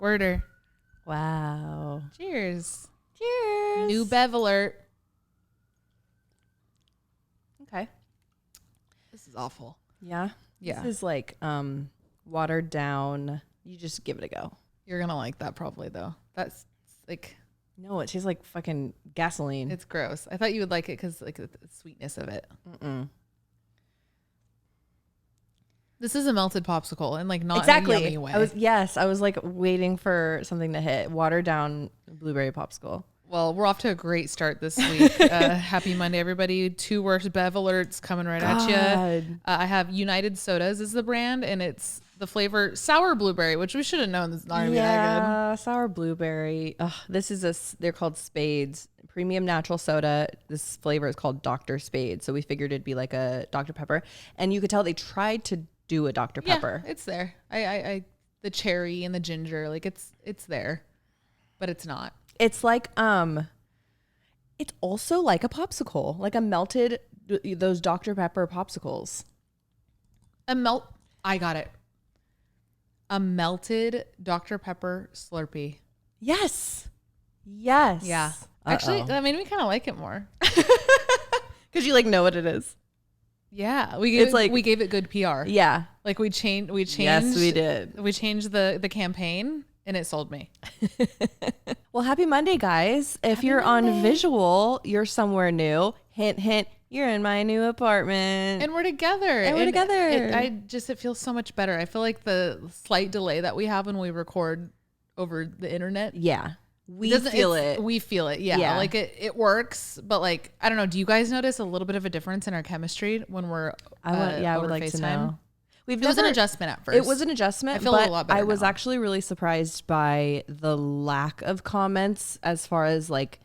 Squirter. Wow. Cheers. Cheers. New Bev alert. Okay. This is awful. Yeah. Yeah. This is like watered down. You just give it a go. You're going to like that probably, though. That's like... No, it tastes like fucking gasoline. It's gross. I thought you would like it because like the sweetness of it. Mm-mm. This is a melted popsicle and like not exactly. in a yummy way. I was like waiting for something to hit. Watered down blueberry popsicle. Well, we're off to a great start this week. Happy Monday, everybody. 2 worst Bev alerts coming right at you. I have United Sodas is the brand, and it's the flavor sour blueberry, which we should have known this is not going to be that good. Sour blueberry. They're called Spades. Premium natural soda. This flavor is called Dr. Spade. So we figured it'd be like a Dr. Pepper. And you could tell they tried to do a Dr. Pepper. Yeah, it's there. I the cherry and the ginger, like it's there, but it's not. It's like it's also like a popsicle, like a melted those Dr. Pepper popsicles. I got it. A melted Dr. Pepper Slurpee. Yes. Yeah. Actually, that made me kind of like it more. Because you like know what it is. Yeah, we gave it good PR. Yeah, like we changed. Yes, we did. We changed the campaign, and it sold me. Well, happy Monday, guys! If you're on visual, you're somewhere new. Hint, hint. You're in my new apartment, and we're together. It feels so much better. I feel like the slight delay that we have when we record over the internet. Yeah. We feel it. Yeah. Like it works, but like, I don't know. Do you guys notice a little bit of a difference in our chemistry when we're I would like FaceTime? To know. It was an adjustment at first. It was an adjustment. I feel a lot better I was now. Actually really surprised by the lack of comments as far as like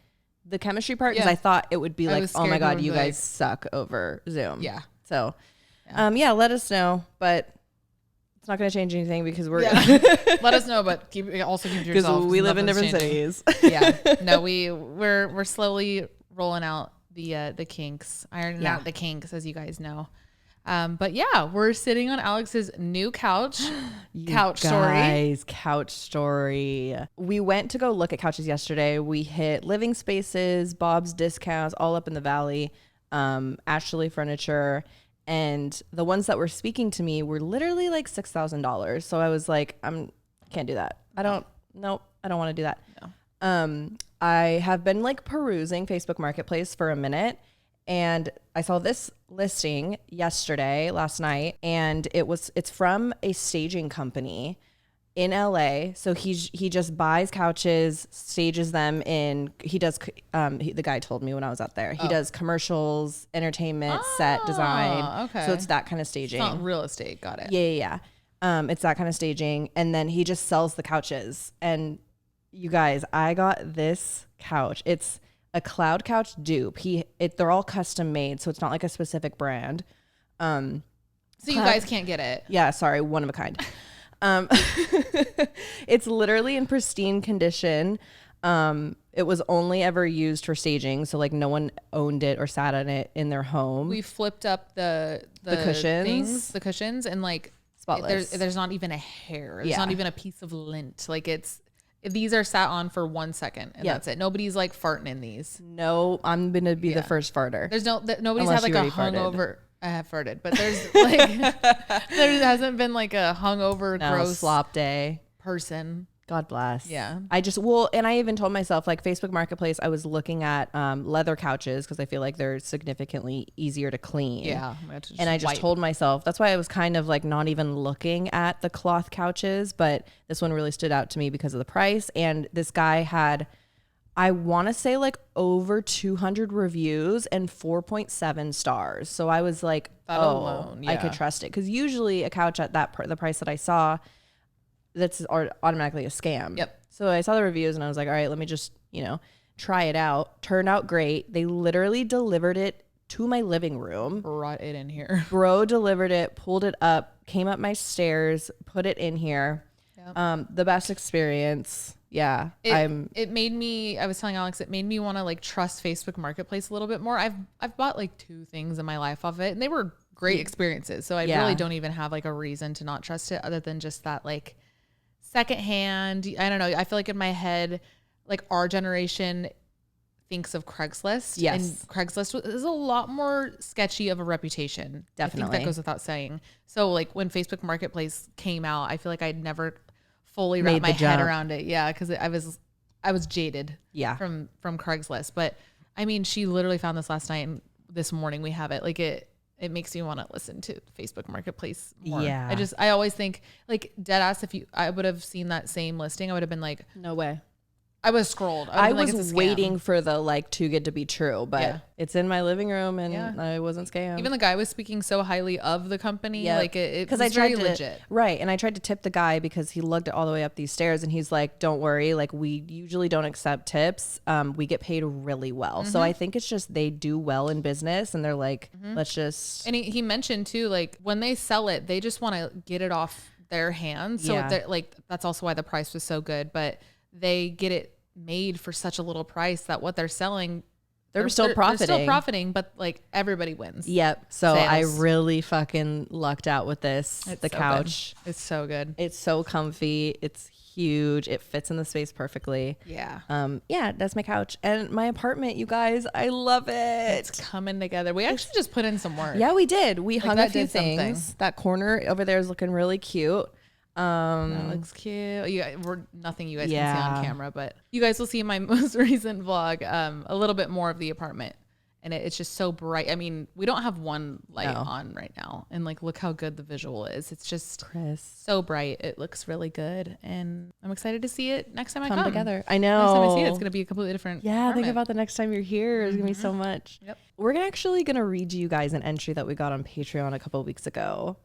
the chemistry part. Because I thought it would be like, oh my God, you guys suck over Zoom. Yeah. So, let us know. But it's not going to change anything because we're let us know, but keep yourself because we live in different cities. No, we're slowly rolling out the kinks, ironing out the kinks, as you guys know. But yeah, we're sitting on Alex's new couch. Couch story. We went to go look at couches yesterday. We hit Living Spaces, Bob's Discounts, all up in the valley, Ashley Furniture. And the ones that were speaking to me were literally like $6,000. So I was like, can't do that. I don't want to do that. No. I have been like perusing Facebook Marketplace for a minute, and I saw this listing last night, and it's from a staging company in LA. So he just buys couches, stages them in. He does. The guy told me when I was out there. He does commercials, entertainment, set design. Okay. So it's that kind of staging. It's not real estate. Got it. Yeah. It's that kind of staging, and then he just sells the couches. And you guys, I got this couch. It's a Cloud Couch dupe. They're all custom made, so it's not like a specific brand. So you guys can't get it. Yeah. Sorry, one of a kind. It's literally in pristine condition. It was only ever used for staging, so like no one owned it or sat on it in their home. We flipped up the cushions, and like spotless. There's not even a hair. There's not even a piece of lint. Like these are sat on for 1 second, and that's it. Nobody's like farting in these. No, I'm gonna be the first farter. There's nobody's had like a hungover. I have farted, but there's like there hasn't been like a hungover gross slop day person. God bless. Yeah. And I even told myself, like, Facebook Marketplace, I was looking at leather couches because I feel like they're significantly easier to clean. Yeah. And I just told myself, that's why I was kind of like not even looking at the cloth couches, but this one really stood out to me because of the price. And this guy had, I want to say like over 200 reviews and 4.7 stars. So I was like, alone, I could trust it. Because usually a couch at the price that I saw, that's automatically a scam. Yep. So I saw the reviews and I was like, all right, let me just, try it out. Turned out great. They literally delivered it to my living room. Brought it in here. Bro delivered it, pulled it up, came up my stairs, put it in here. Yep. The best experience. Yeah. It made me, I was telling Alex, it made me want to like trust Facebook Marketplace a little bit more. I've bought like 2 things in my life off it, and they were great experiences. So I really don't even have like a reason to not trust it other than just that like secondhand. I don't know. I feel like in my head, like our generation thinks of Craigslist. Yes. And Craigslist is a lot more sketchy of a reputation. Definitely. I think that goes without saying. So like when Facebook Marketplace came out, I feel like I'd never fully wrapped my head around it. Yeah. Cause I was jaded from Craigslist. But I mean, she literally found this last night and this morning we have it. Like it makes me want to listen to Facebook Marketplace more. Yeah. I always think like dead ass, I would have seen that same listing, I would have been like, no way. I was scrolled. I was waiting for the like too good to be true, but it's in my living room and I wasn't scammed. Even the guy was speaking so highly of the company. Like it was very legit. Right. And I tried to tip the guy because he lugged it all the way up these stairs and he's like, don't worry. Like we usually don't accept tips. We get paid really well. So I think it's just, they do well in business and they're like, let's just. And he mentioned too, like when they sell it, they just want to get it off their hands. So like, that's also why the price was so good, but they get it made for such a little price that what they're selling, they're still profiting, but like everybody wins. Yep. So sales. I really fucking lucked out with this. It's the so couch. Good. It's so good. It's so comfy. It's huge. It fits in the space perfectly. Yeah. Yeah, that's my couch. And my apartment, you guys, I love it. It's coming together. We actually just put in some work. Yeah, we did. We hung a few things. That corner over there is looking really cute. That looks cute. Nothing you guys can see on camera, but you guys will see in my most recent vlog a little bit more of the apartment, and it's just so bright. I mean, we don't have one light on right now, and like look how good the visual is. It's just so bright. It looks really good, and I'm excited to see it next time I come together. I know. Next time I see it, it's gonna be a completely different. Yeah, think about the next time you're here. It's gonna be so much. Yep. We're actually gonna read you guys an entry that we got on Patreon a couple of weeks ago.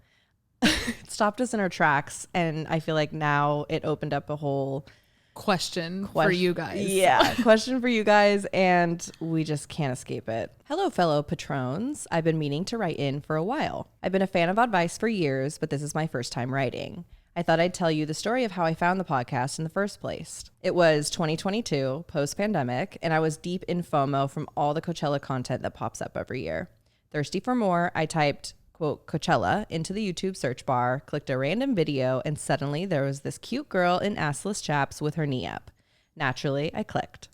It stopped us in our tracks, and I feel like now it opened up a whole question for you guys. Yeah, question for you guys, and we just can't escape it. Hello, fellow patrons. I've been meaning to write in for a while. I've been a fan of Oddvice for years, but this is my first time writing. I thought I'd tell you the story of how I found the podcast in the first place. It was 2022, post-pandemic, and I was deep in FOMO from all the Coachella content that pops up every year. Thirsty for more, I typed quote Coachella into the YouTube search bar, clicked a random video, and suddenly there was this cute girl in assless chaps with her knee up. Naturally, I clicked.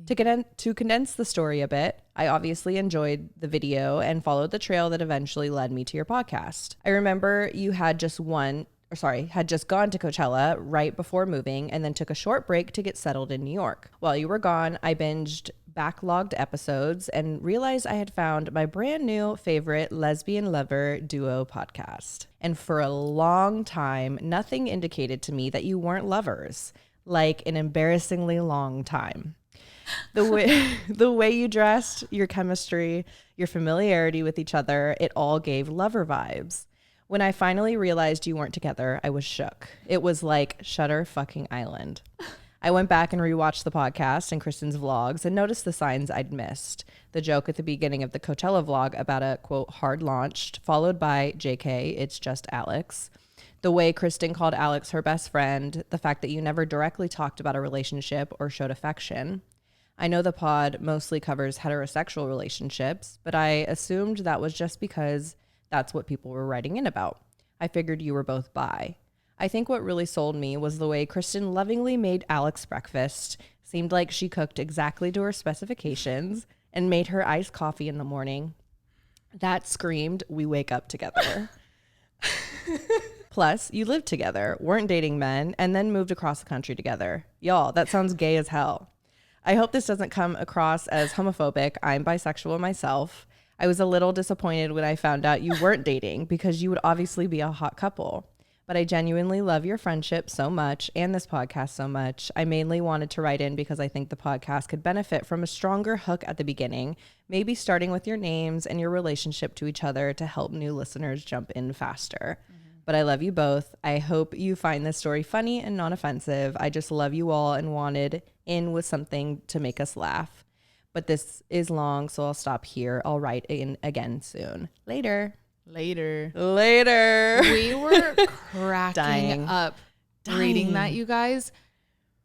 To condense the story a bit, I obviously enjoyed the video and followed the trail that eventually led me to your podcast. I remember you had just gone to Coachella right before moving and then took a short break to get settled in New York. While you were gone, I binged backlogged episodes and realized I had found my brand new favorite lesbian lover duo podcast. And for a long time, nothing indicated to me that you weren't lovers, like an embarrassingly long time. The way you dressed, your chemistry, your familiarity with each other, it all gave lover vibes. When I finally realized you weren't together, I was shook. It was like Shutter fucking Island. I went back and rewatched the podcast and Kristen's vlogs and noticed the signs I'd missed. The joke at the beginning of the Coachella vlog about a, quote, hard launched, followed by JK, it's just Alex. The way Kristen called Alex her best friend, the fact that you never directly talked about a relationship or showed affection. I know the pod mostly covers heterosexual relationships, but I assumed that was just because that's what people were writing in about. I figured you were both bi. I think what really sold me was the way Kristen lovingly made Alex breakfast, seemed like she cooked exactly to her specifications, and made her iced coffee in the morning. That screamed, we wake up together. Plus, you lived together, weren't dating men, and then moved across the country together. Y'all, that sounds gay as hell. I hope this doesn't come across as homophobic. I'm bisexual myself. I was a little disappointed when I found out you weren't dating because you would obviously be a hot couple. But I genuinely love your friendship so much and this podcast so much. I mainly wanted to write in because I think the podcast could benefit from a stronger hook at the beginning, maybe starting with your names and your relationship to each other to help new listeners jump in faster. But I love you both. I hope you find this story funny and non-offensive. I just love you all and wanted in with something to make us laugh. But this is long, so I'll stop here. I'll write in again soon. Later. We were cracking up reading that, you guys.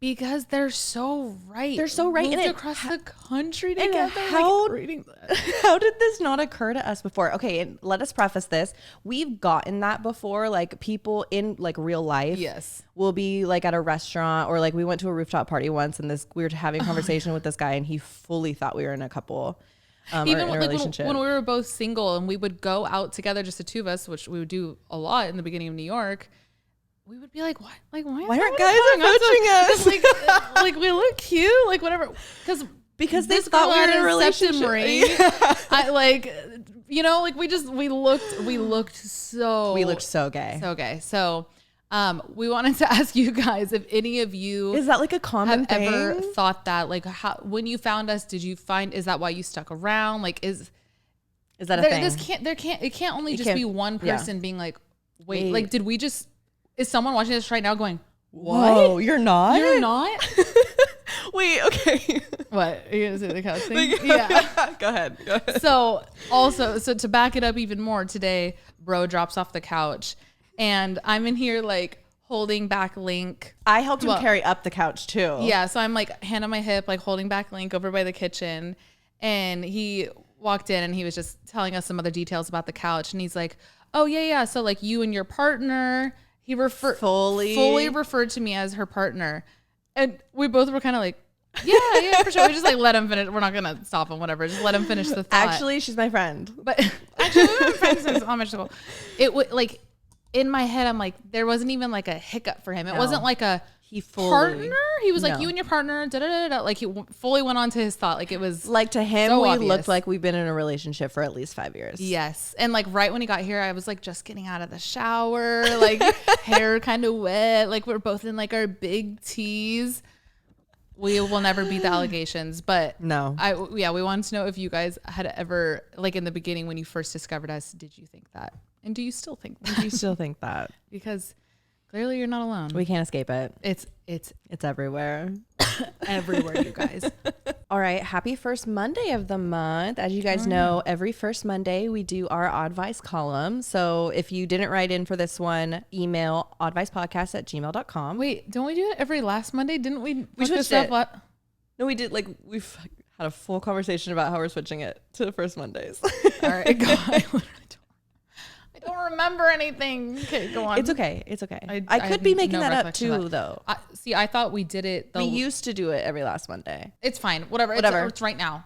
Because they're so right. They're so right. Moved And across the country together. How did this not occur to us before? Okay, and let us preface this. We've gotten that before. Like people in like real life. Yes. Will be like at a restaurant or like we went to a rooftop party once and we were having a conversation with this guy and he fully thought we were in a couple. Even in a relationship. when we were both single and we would go out together, just the two of us, which we would do a lot in the beginning of New York. We would be like, what? Like, why aren't guys approaching us? Like we look cute, like whatever. Because they thought we were in a relationship. I like, you know, like we looked so gay. So gay. So, we wanted to ask you guys if any of you is that like a common thing? Ever thought that, like, how when you found us, is that why you stuck around? Like, is that a thing? It can't only just be one person being like, wait, like, is someone watching this right now going, what? Whoa, you're not? You're not? Wait, okay. What? Are you going to say the couch thing? Yeah. Go ahead. So to back it up even more, today, bro drops off the couch and I'm in here like holding back Link. I helped him carry up the couch too. Yeah. So I'm like hand on my hip, like holding back Link over by the kitchen. And he walked in and he was just telling us some other details about the couch. And he's like, oh yeah. So like you and your partner... He fully referred to me as her partner. And we both were kind of like, yeah, for sure. We just like let him finish. We're not going to stop him, whatever. Just let him finish the thought. Actually, she's my friend. But actually, we were friends since elementary school. It would like, in my head, I'm like, there wasn't even like a hiccup for him. It wasn't like a partner. He was like, you and your partner, da-da-da-da. Like he fully went on to his thought. Like it was like to him, so we obvious. Looked like we've been in a relationship for at least 5 years. Yes. And like right when he got here, I was like just getting out of the shower, like hair kind of wet. Like we're both in like our big tees. We will never beat the allegations, but no. We wanted to know if you guys had ever, like in the beginning when you first discovered us, did you think that? And do you still think that? Because clearly you're not alone. We can't escape it. It's everywhere. Everywhere, you guys. All right. Happy first Monday of the month. As you guys know, every first Monday we do our Oddvice column. So if you didn't write in for this one, email oddvicepodcast@gmail.com. Wait, don't we do it every last Monday? Didn't we? We switched it. No, we did. Like we've had a full conversation about how we're switching it to first Mondays. All right. I don't remember anything. Okay, go on. It's okay. I could be making that up too, though. I thought we did it. We used to do it every last Monday. It's fine. Whatever. It's right now.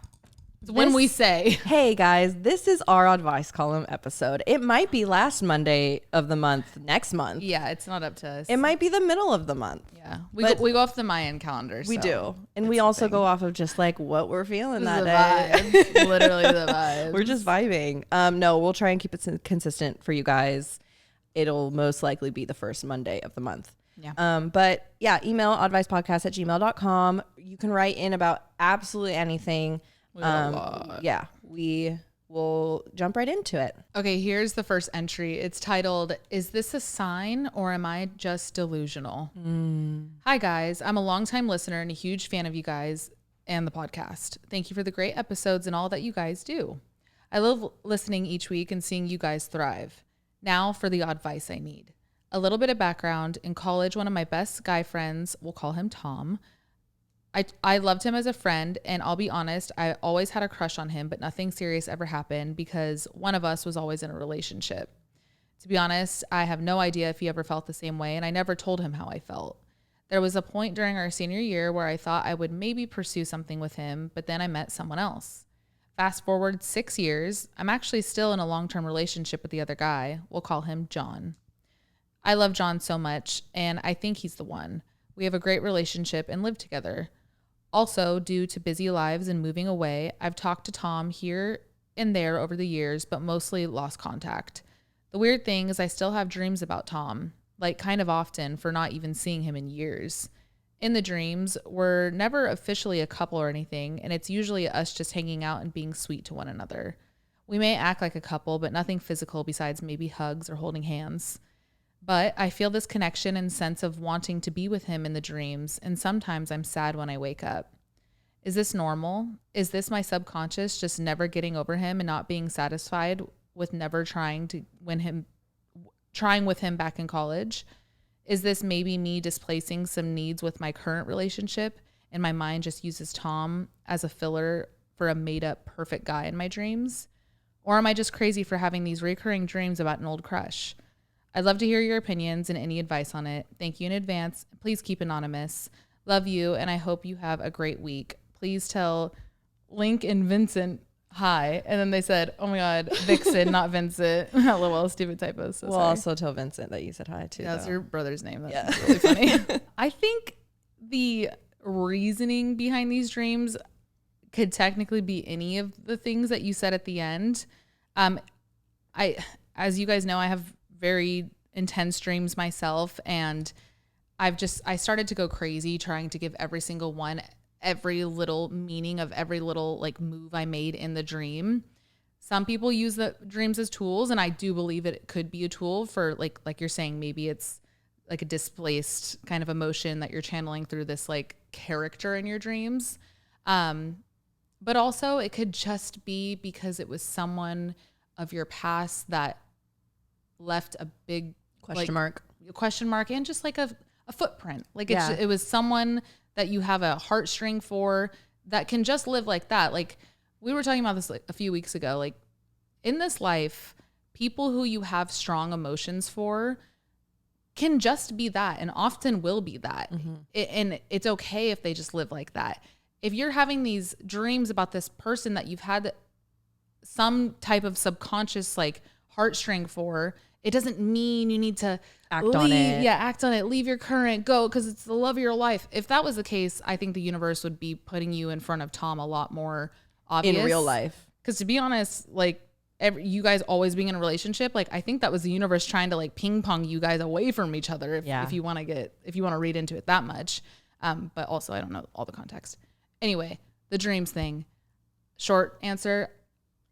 It's when we say, hey guys, this is our Oddvice column episode. It might be last Monday of the month next month. Yeah, it's not up to us. It might be the middle of the month. Yeah. We go off the Mayan calendar. We do. And we also go off of just like what we're feeling that day. Vibes. Literally the vibes. We're just vibing. No, we'll try and keep it consistent for you guys. It'll most likely be the first Monday of the month. Yeah. But yeah, email oddvicepodcast@gmail.com. You can write in about absolutely anything. Yeah, we will jump right into it. Okay, here's the first entry. It's titled, "Is this a sign or am I just delusional?" Hi guys, I'm a longtime listener and a huge fan of you guys and the podcast. Thank you for the great episodes and all that you guys do. I love listening each week and seeing you guys thrive. Now for the advice I need. A little bit of background. In college, one of my best guy friends, we'll call him Tom, I loved him as a friend, and I'll be honest, I always had a crush on him, but nothing serious ever happened because one of us was always in a relationship. To be honest, I have no idea if he ever felt the same way, and I never told him how I felt. There was a point during our senior year where I thought I would maybe pursue something with him, but then I met someone else. Fast forward 6 years, I'm actually still in a long-term relationship with the other guy. We'll call him John. I love John so much, and I think he's the one. We have a great relationship and live together. Also, due to busy lives and moving away, I've talked to Tom here and there over the years, but mostly lost contact. The weird thing is I still have dreams about Tom, like kind of often for not even seeing him in years. In the dreams, we're never officially a couple or anything, and it's usually us just hanging out and being sweet to one another. We may act like a couple, but nothing physical besides maybe hugs or holding hands. But I feel this connection and sense of wanting to be with him in the dreams, and sometimes I'm sad when I wake up. Is this normal? Is this my subconscious just never getting over him and not being satisfied with never trying with him back in college? Is this maybe me displacing some needs with my current relationship and my mind just uses Tom as a filler for a made up perfect guy in my dreams? Or am I just crazy for having these recurring dreams about an old crush? I'd love to hear your opinions and any advice on it. Thank you in advance. Please keep anonymous. Love you, and I hope you have a great week. Please tell Link and Vincent hi. And then they said, oh my God, Vixen, not Vincent. LOL, stupid typos. So we'll sorry. also tell Vincent that you said hi too. That's your brother's name. That's really funny. I think the reasoning behind these dreams could technically be any of the things that you said at the end. As you guys know, I have very intense dreams myself, and I started to go crazy trying to give every single one every little meaning of every little like move I made in the dream. Some people use the dreams as tools, and I do believe it could be a tool for like you're saying, maybe it's like a displaced kind of emotion that you're channeling through this like character in your dreams. But also it could just be because it was someone of your past that left a big question mark and just like a footprint. Like it was someone that you have a heartstring for that can just live like that. Like we were talking about this like a few weeks ago, like in this life, people who you have strong emotions for can just be that and often will be that. Mm-hmm. And it's okay if they just live like that. If you're having these dreams about this person that you've had some type of subconscious like heartstring for, it doesn't mean you need to act on it. Yeah, act on it. Leave your current, go, because it's the love of your life. If that was the case, I think the universe would be putting you in front of Tom a lot more obvious. In real life. Because to be honest, like you guys always being in a relationship, like I think that was the universe trying to like ping pong you guys away from each other if you want to read into it that much. But also I don't know all the context. Anyway, the dreams thing. Short answer,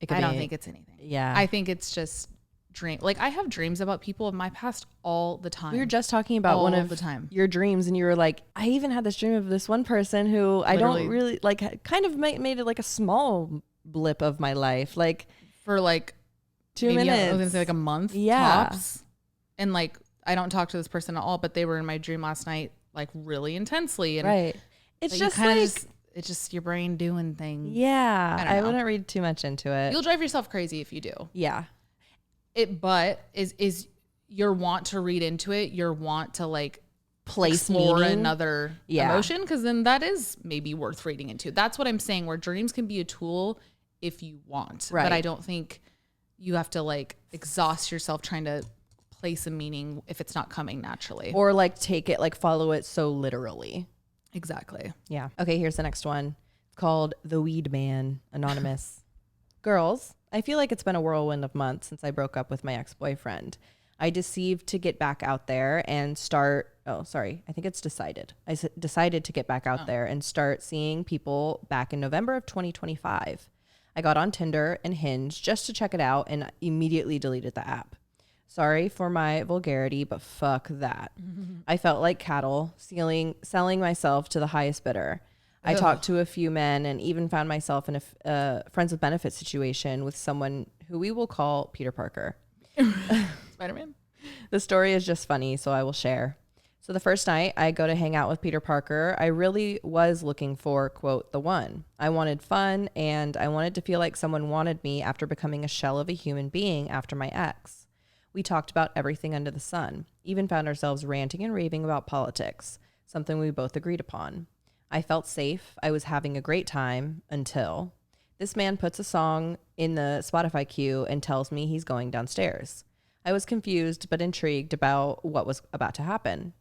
I don't think it's anything. Yeah. I think it's just dream. Like I have dreams about people of my past all the time. We were just talking about one of the time your dreams, and you were like, I even had this dream of this one person who literally, I don't really like, kind of made it like a small blip of my life, like for like 2 minutes. I was gonna say like a month tops. And like I don't talk to this person at all, but they were in my dream last night, like really intensely. And right, it's just like it's just your brain doing things. Yeah, I wouldn't read too much into it. You'll drive yourself crazy if you do. Yeah. But is your want to read into it, your want to like place explore meaning. Another emotion, because then that is maybe worth reading into. That's what I'm saying, where dreams can be a tool if you want. Right. But I don't think you have to like exhaust yourself trying to place a meaning if it's not coming naturally. Or like take it, like follow it so literally. Exactly. Yeah. Okay, here's the next one. It's called The Weed Man, anonymous. Girls, I feel like it's been a whirlwind of months since I broke up with my ex-boyfriend. I deceived to get back out there and decided. I decided to get back out there and start seeing people back in November of 2025. I got on Tinder and Hinge just to check it out and immediately deleted the app. Sorry for my vulgarity, but fuck that. I felt like cattle, selling myself to the highest bidder. I talked to a few men and even found myself in a friends with benefits situation with someone who we will call Peter Parker. Spider-Man. The story is just funny, so I will share. So the first night I go to hang out with Peter Parker, I really was looking for, quote, the one. I wanted fun, and I wanted to feel like someone wanted me after becoming a shell of a human being after my ex. We talked about everything under the sun, even found ourselves ranting and raving about politics, something we both agreed upon. I felt safe. I was having a great time until this man puts a song in the Spotify queue and tells me he's going downstairs. I was confused but intrigued about what was about to happen.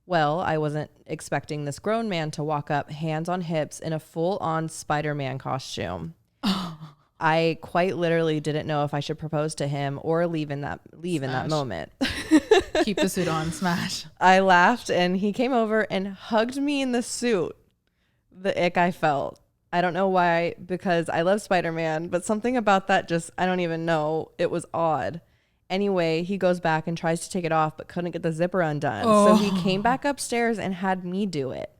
Well, I wasn't expecting this grown man to walk up, hands on hips, in a full-on Spider-Man costume. I quite literally didn't know if I should propose to him or leave in that moment. Keep the suit on, smash. I laughed and he came over and hugged me in the suit. The ick I felt. I don't know why, because I love Spider-Man, but something about that just, I don't even know. It was odd. Anyway, he goes back and tries to take it off, but couldn't get the zipper undone. So he came back upstairs and had me do it.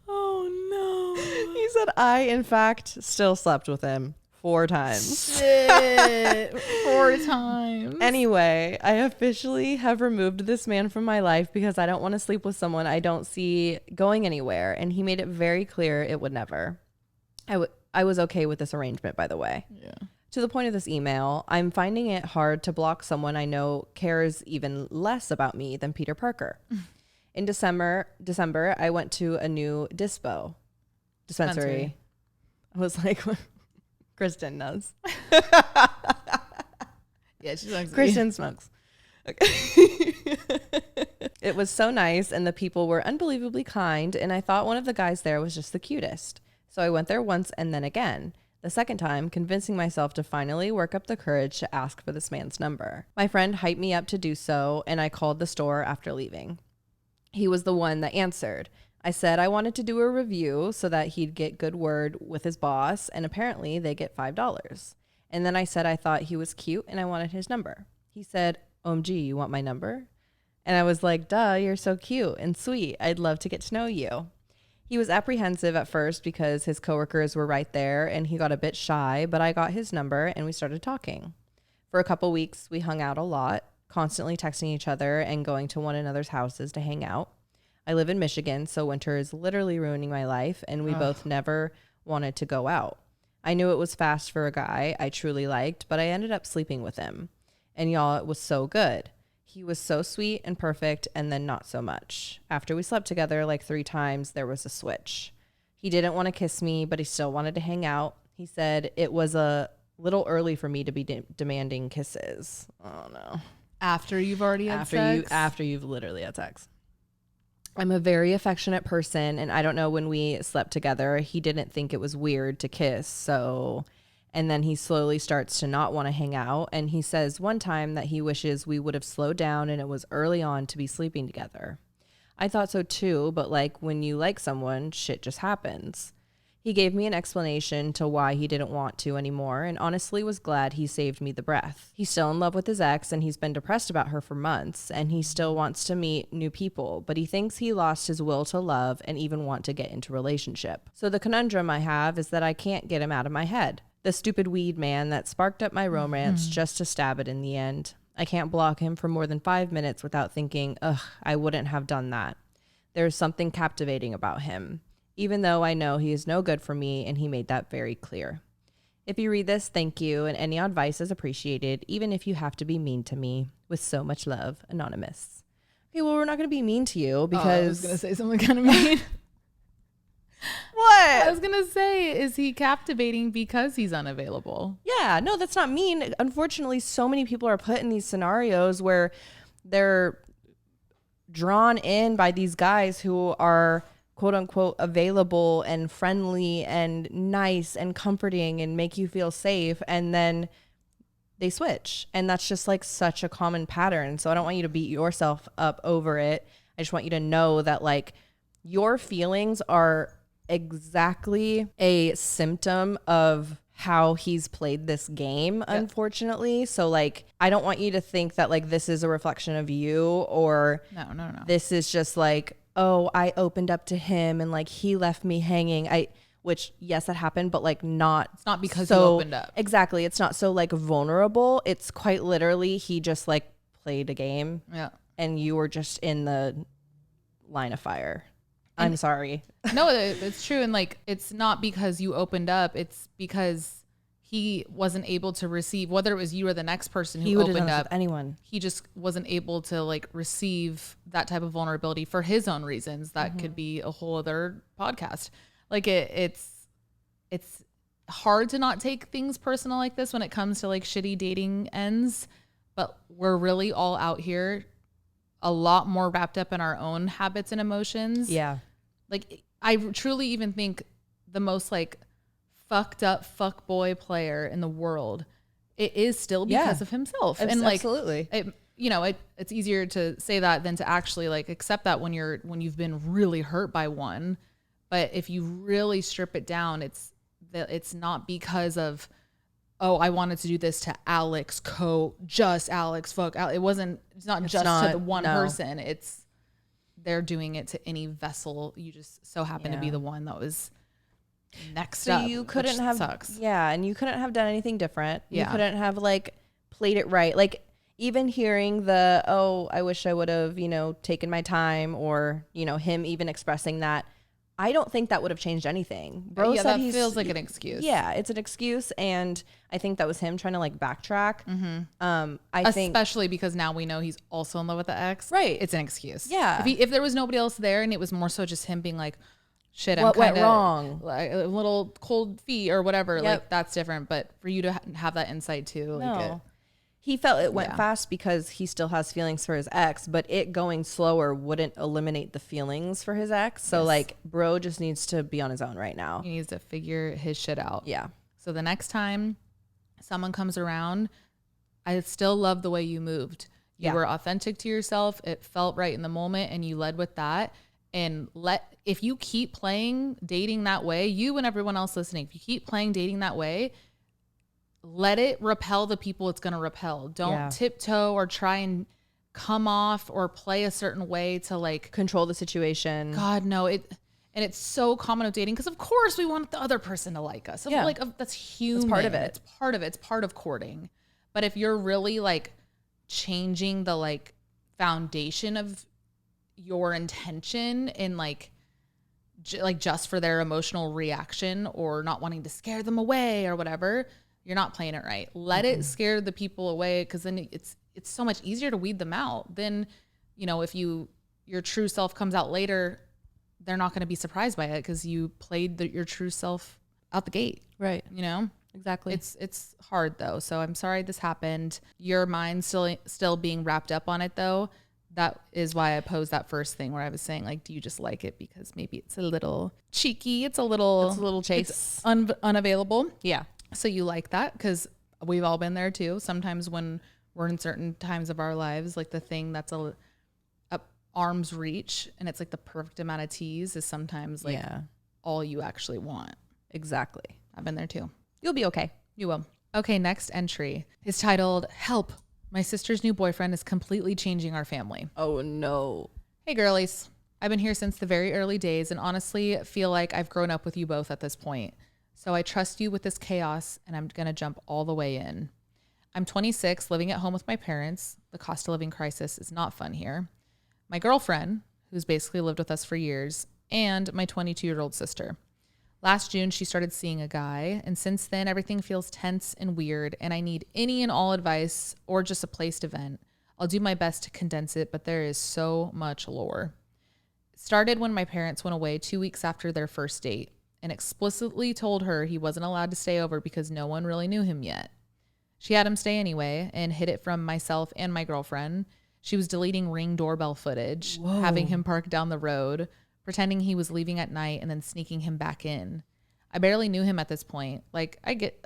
Oh no. He said I, in fact, still slept with him. 4 times. Shit. 4 times. Anyway, I officially have removed this man from my life because I don't want to sleep with someone I don't see going anywhere. And he made it very clear it would never. I was okay with this arrangement, by the way. Yeah. To the point of this email, I'm finding it hard to block someone I know cares even less about me than Peter Parker. In December, I went to a new dispensary. I was like, Kristen knows. Yeah, she's like, Kristen smokes. Okay. It was so nice, and the people were unbelievably kind, and I thought one of the guys there was just the cutest. So I went there once and then again. The second time, convincing myself to finally work up the courage to ask for this man's number. My friend hyped me up to do so, and I called the store after leaving. He was the one that answered. I said I wanted to do a review so that he'd get good word with his boss, and apparently they get $5. And then I said I thought he was cute and I wanted his number. He said, OMG, you want my number? And I was like, duh, you're so cute and sweet. I'd love to get to know you. He was apprehensive at first because his coworkers were right there and he got a bit shy, but I got his number and we started talking. For a couple weeks, we hung out a lot, constantly texting each other and going to one another's houses to hang out. I live in Michigan, so winter is literally ruining my life, and we both never wanted to go out. I knew it was fast for a guy I truly liked, but I ended up sleeping with him. And y'all, it was so good. He was so sweet and perfect, and then not so much. After we slept together like 3 times, there was a switch. He didn't want to kiss me, but he still wanted to hang out. He said it was a little early for me to be demanding kisses. Oh, no. After you've already had sex? After you've literally had sex. I'm a very affectionate person, and I don't know, when we slept together, he didn't think it was weird to kiss, so... And then he slowly starts to not want to hang out, and he says one time that he wishes we would have slowed down and it was early on to be sleeping together. I thought so too, but like when you like someone, shit just happens. He gave me an explanation to why he didn't want to anymore, and honestly was glad he saved me the breath. He's still in love with his ex, and he's been depressed about her for months, and he still wants to meet new people, but he thinks he lost his will to love and even want to get into a relationship. So the conundrum I have is that I can't get him out of my head. The stupid weed man that sparked up my romance just to stab it in the end. I can't block him for more than 5 minutes without thinking, ugh, I wouldn't have done that. There's something captivating about him, even though I know he is no good for me, and he made that very clear. If you read this, thank you, and any advice is appreciated, even if you have to be mean to me. With so much love, Anonymous. Okay, well, we're not going to be mean to you because... I was going to say something kind of mean. What? I was going to say, is he captivating because he's unavailable? Yeah, no, that's not mean. Unfortunately, so many people are put in these scenarios where they're drawn in by these guys who are quote unquote available and friendly and nice and comforting and make you feel safe, and then they switch. And that's just like such a common pattern. So I don't want you to beat yourself up over it. I just want you to know that like your feelings are exactly a symptom of how he's played this game, unfortunately. So like I don't want you to think that like this is a reflection of you, or no. This is just like, oh, I opened up to him and like he left me hanging. Which yes, that happened, but like not. It's not because you opened up. Exactly. It's not so like vulnerable. It's quite literally he just like played a game. Yeah. And you were just in the line of fire. I'm sorry. No, it's true. And like, it's not because you opened up. It's because he wasn't able to receive, whether it was you or the next person who opened up, anyone. He just wasn't able to like receive that type of vulnerability for his own reasons. That could be a whole other podcast. Like it's hard to not take things personal like this when it comes to like shitty dating ends, but we're really all out here a lot more wrapped up in our own habits and emotions. Yeah. Like I truly even think the most like fucked up fuck boy player in the world, it is still because of himself. And like, absolutely. It's easier to say that than to actually like accept that when you've been really hurt by one. But if you really strip it down, it's not because of, oh, I wanted to do this to Alex, just Alex, fuck Alex. It's not to the one person. They're doing it to any vessel. You just so happen to be the one that was next So up. you couldn't have, sucks. yeah, and you couldn't have done anything different. You Yeah. couldn't have like played it right. Like even hearing the, oh, I wish I would have, you know, taken my time, or, you know, him even expressing that, I don't think that would have changed anything. Bro Yeah, said that feels like an excuse. Yeah, it's an excuse, and I think that was him trying to like backtrack. I think Especially because now we know he's also in love with the ex. Right. It's an excuse. Yeah. If there was nobody else there and it was more so just him being like, shit, What I'm went kinda, wrong? like a little cold feet or whatever. Yep. Like that's different. But for you to have that insight too, like no. He felt it went Yeah. fast because he still has feelings for his ex, but it going slower wouldn't eliminate the feelings for his ex. So like bro just needs to be on his own right now. he needs to figure his shit out. Yeah. So the next time someone comes around, I still love the way you moved. You were authentic to yourself. It felt right in the moment and you led with that. And if you keep playing dating that way, you and everyone else listening, if you keep playing dating that way, let it repel the people it's going to repel. Don't tiptoe or try and come off or play a certain way to like Control the situation. God, no. And it's so common with dating because of course we want the other person to like us. Yeah. Like that's human. It's part of it. It's part of it. It's part of courting. But if you're really like changing the like foundation of your intention in like just for their emotional reaction or not wanting to scare them away or whatever, you're not playing it right. Let it scare the people away, because then it's so much easier to weed them out. Then, you know, if your true self comes out later, they're not going to be surprised by it because you played your true self out the gate. Right. You know? Exactly. It's hard though. So I'm sorry this happened. Your mind's still being wrapped up on it though. That is why I posed that first thing where I was saying, like, do you just like it because maybe it's a little cheeky? It's a little chase. it's unavailable. Yeah. So you like that because we've all been there too. Sometimes when we're in certain times of our lives, like the thing that's a arm's reach and it's like the perfect amount of tease is sometimes like all you actually want. Exactly. I've been there too. You'll be okay. You will. Okay, next entry is titled, Help, my sister's new boyfriend is completely changing our family. Oh no. Hey girlies, I've been here since the very early days and honestly feel like I've grown up with you both at this point. So I trust you with this chaos and I'm going to jump all the way in. I'm 26, living at home with my parents. The cost of living crisis is not fun here. My girlfriend, who's basically lived with us for years, and my 22-year-old sister. Last June, she started seeing a guy, and since then, everything feels tense and weird, and I need any and all advice or just a place to vent. I'll do my best to condense it, but there is so much lore. It started when my parents went away 2 weeks after their first date and explicitly told her he wasn't allowed to stay over because no one really knew him yet. She had him stay anyway and hid it from myself and my girlfriend. She was deleting Ring doorbell footage, having him park down the road, pretending he was leaving at night and then sneaking him back in. I barely knew him at this point. I get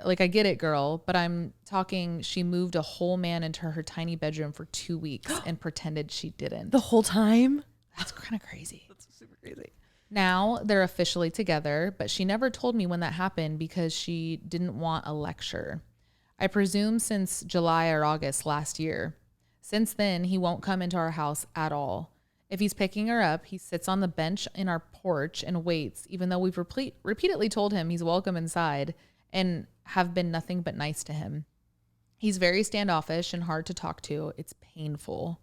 it, girl, but I'm talking she moved a whole man into her tiny bedroom for 2 weeks and pretended she didn't. The whole time? That's kind of crazy. That's super crazy. Now they're officially together, but she never told me when that happened because she didn't want a lecture. I presume since July or August last year. Since then, he won't come into our house at all. If he's picking her up, he sits on the bench in our porch and waits, even though we've repeatedly told him he's welcome inside and have been nothing but nice to him. He's very standoffish and hard to talk to. It's painful.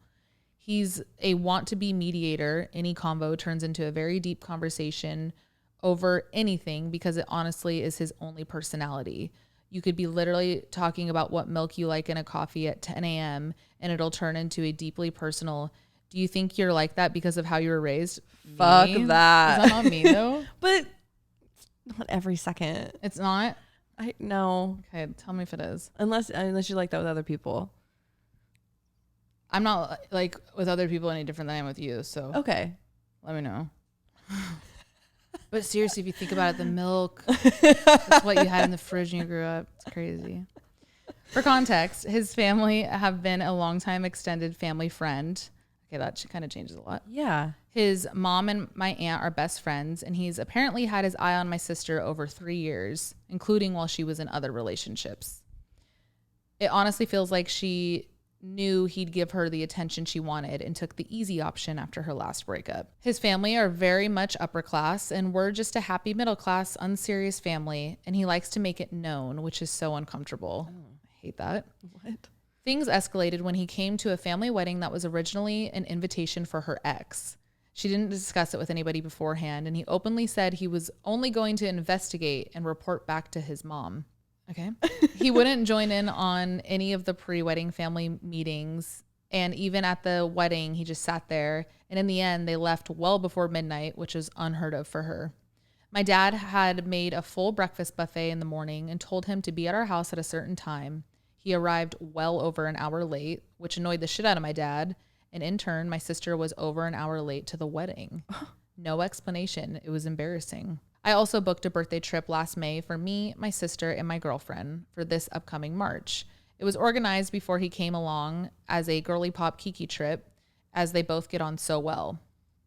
He's a want-to-be mediator. Any convo turns into a very deep conversation over anything because it honestly is his only personality. You could be literally talking about what milk you like in a coffee at 10 a.m. and it'll turn into a deeply personal, do you think you're like that because of how you were raised? Fuck Me? that. Is that not me though? But not every second. It's not? No. Okay, tell me if it is. Unless you like that with other people. I'm not like with other people any different than I am with you, so Okay. let me know. But seriously, if you think about it, the milk, that's what you had in the fridge when you grew up. It's crazy. For context, his family have been a longtime extended family friend. Okay, that kind of changes a lot. Yeah. His mom and my aunt are best friends, and he's apparently had his eye on my sister over 3 years, including while she was in other relationships. It honestly feels like she knew he'd give her the attention she wanted and took the easy option after her last breakup. His family are very much upper class, and we're just a happy middle class, unserious family, and he likes to make it known, which is so uncomfortable. Oh. I hate that. What? Things escalated when he came to a family wedding that was originally an invitation for her ex. She didn't discuss it with anybody beforehand, and he openly said he was only going to investigate and report back to his mom. Okay. He wouldn't join in on any of the pre-wedding family meetings. And even at the wedding, he just sat there. And in the end, they left well before midnight, which is unheard of for her. My dad had made a full breakfast buffet in the morning and told him to be at our house at a certain time. He arrived well over an hour late, which annoyed the shit out of my dad. And in turn, my sister was over an hour late to the wedding. No explanation. It was embarrassing. I also booked a birthday trip last May for me, my sister, and my girlfriend for this upcoming March. It was organized before he came along as a girly pop kiki trip, as they both get on so well,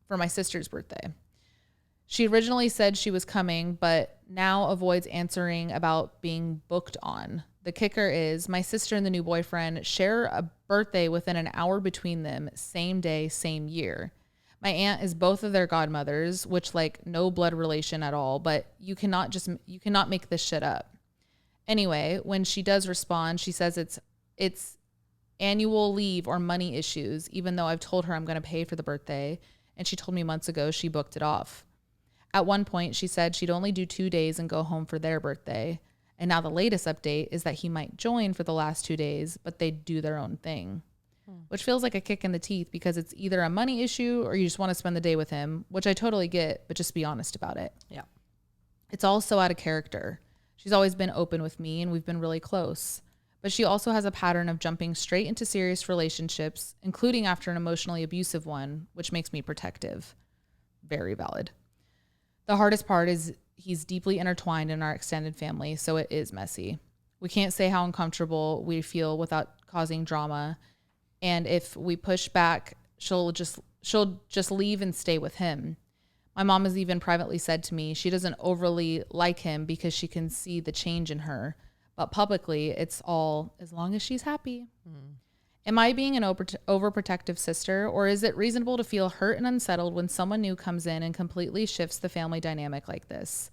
for my sister's birthday. She originally said she was coming, but now avoids answering about being booked on. The kicker is my sister and the new boyfriend share a birthday within an hour between them, same day, same year. My aunt is both of their godmothers, which like no blood relation at all, but you cannot make this shit up. Anyway, when she does respond, she says it's annual leave or money issues, even though I've told her I'm going to pay for the birthday. And she told me months ago she booked it off. At one point, she said she'd only do 2 days and go home for their birthday. And now the latest update is that he might join for the last 2 days, but they'd do their own thing. Which feels like a kick in the teeth because it's either a money issue or you just want to spend the day with him, which I totally get, but just be honest about it. Yeah. It's all so out of character. She's always been open with me and we've been really close. But she also has a pattern of jumping straight into serious relationships, including after an emotionally abusive one, which makes me protective. Very valid. The hardest part is he's deeply intertwined in our extended family, so it is messy. We can't say how uncomfortable we feel without causing drama. And if we push back, she'll just leave and stay with him. My mom has even privately said to me she doesn't overly like him because she can see the change in her. But publicly, it's all as long as she's happy. Am I being an overprotective sister, or is it reasonable to feel hurt and unsettled when someone new comes in and completely shifts the family dynamic like this?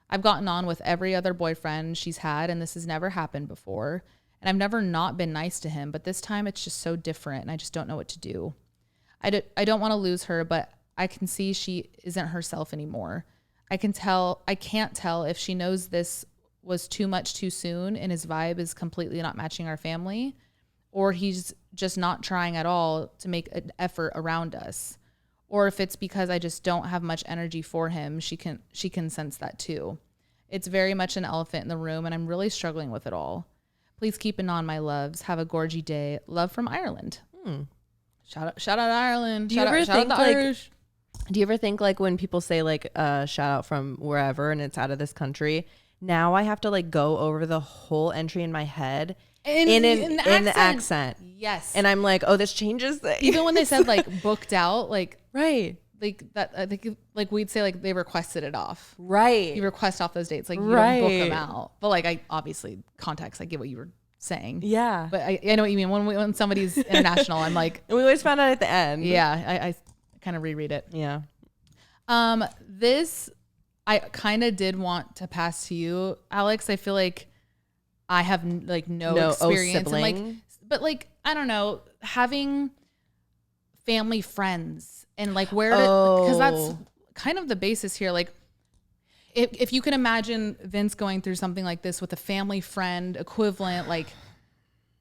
I've gotten on with every other boyfriend she's had, and this has never happened before. And I've never not been nice to him, but this time it's just so different and I just don't know what to do. I don't want to lose her, but I can see she isn't herself anymore. I can't tell if she knows this was too much too soon and his vibe is completely not matching our family, or he's just not trying at all to make an effort around us. Or if it's because I just don't have much energy for him, she can sense that too. It's very much an elephant in the room and I'm really struggling with it all. Please keep an eye on my loves. Have a gorgy day. Love from Ireland. Shout out Ireland. Shout out the Irish. Do you ever think like when people say like shout out from wherever and it's out of this country, now I have to like go over the whole entry in my head in the accent. Yes. And I'm like, oh, this changes things. Even when they said like booked out, like right. Like that, I think like we'd say like they requested it off. Right. You request off those dates. Like you don't book them out. But like I obviously context, I get what you were saying. Yeah. But I know what you mean. When somebody's international, I'm like. And we always found out at the end. Yeah. I kind of reread it. Yeah. This I kind of did want to pass to you, Alex. I feel like I have like no experience. And like, but like, I don't know, having family friends. And like because that's kind of the basis here. Like if you can imagine Vince going through something like this with a family friend equivalent, like,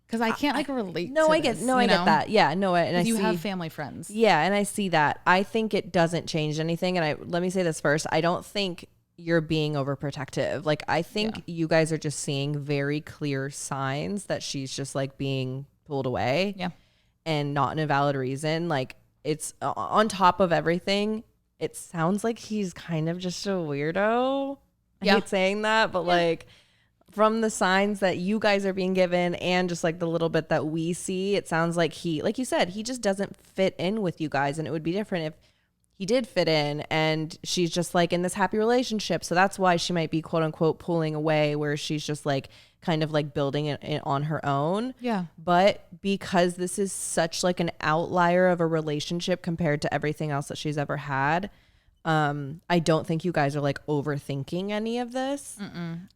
cause I can't like relate. I get that. Yeah. No. And you have family friends. Yeah. And I see that. I think it doesn't change anything. And let me say this first. I don't think you're being overprotective. Like, I think you guys are just seeing very clear signs that she's just like being pulled away. Yeah. And not an a valid reason. Like, it's on top of everything. It sounds like he's kind of just a weirdo. I hate saying that, but like from the signs that you guys are being given and just like the little bit that we see, it sounds like he, like you said, he just doesn't fit in with you guys. And it would be different if he did fit in, and she's just like in this happy relationship. So that's why she might be quote unquote pulling away, where she's just like kind of like building it on her own. Yeah. But because this is such like an outlier of a relationship compared to everything else that she's ever had, I don't think you guys are like overthinking any of this.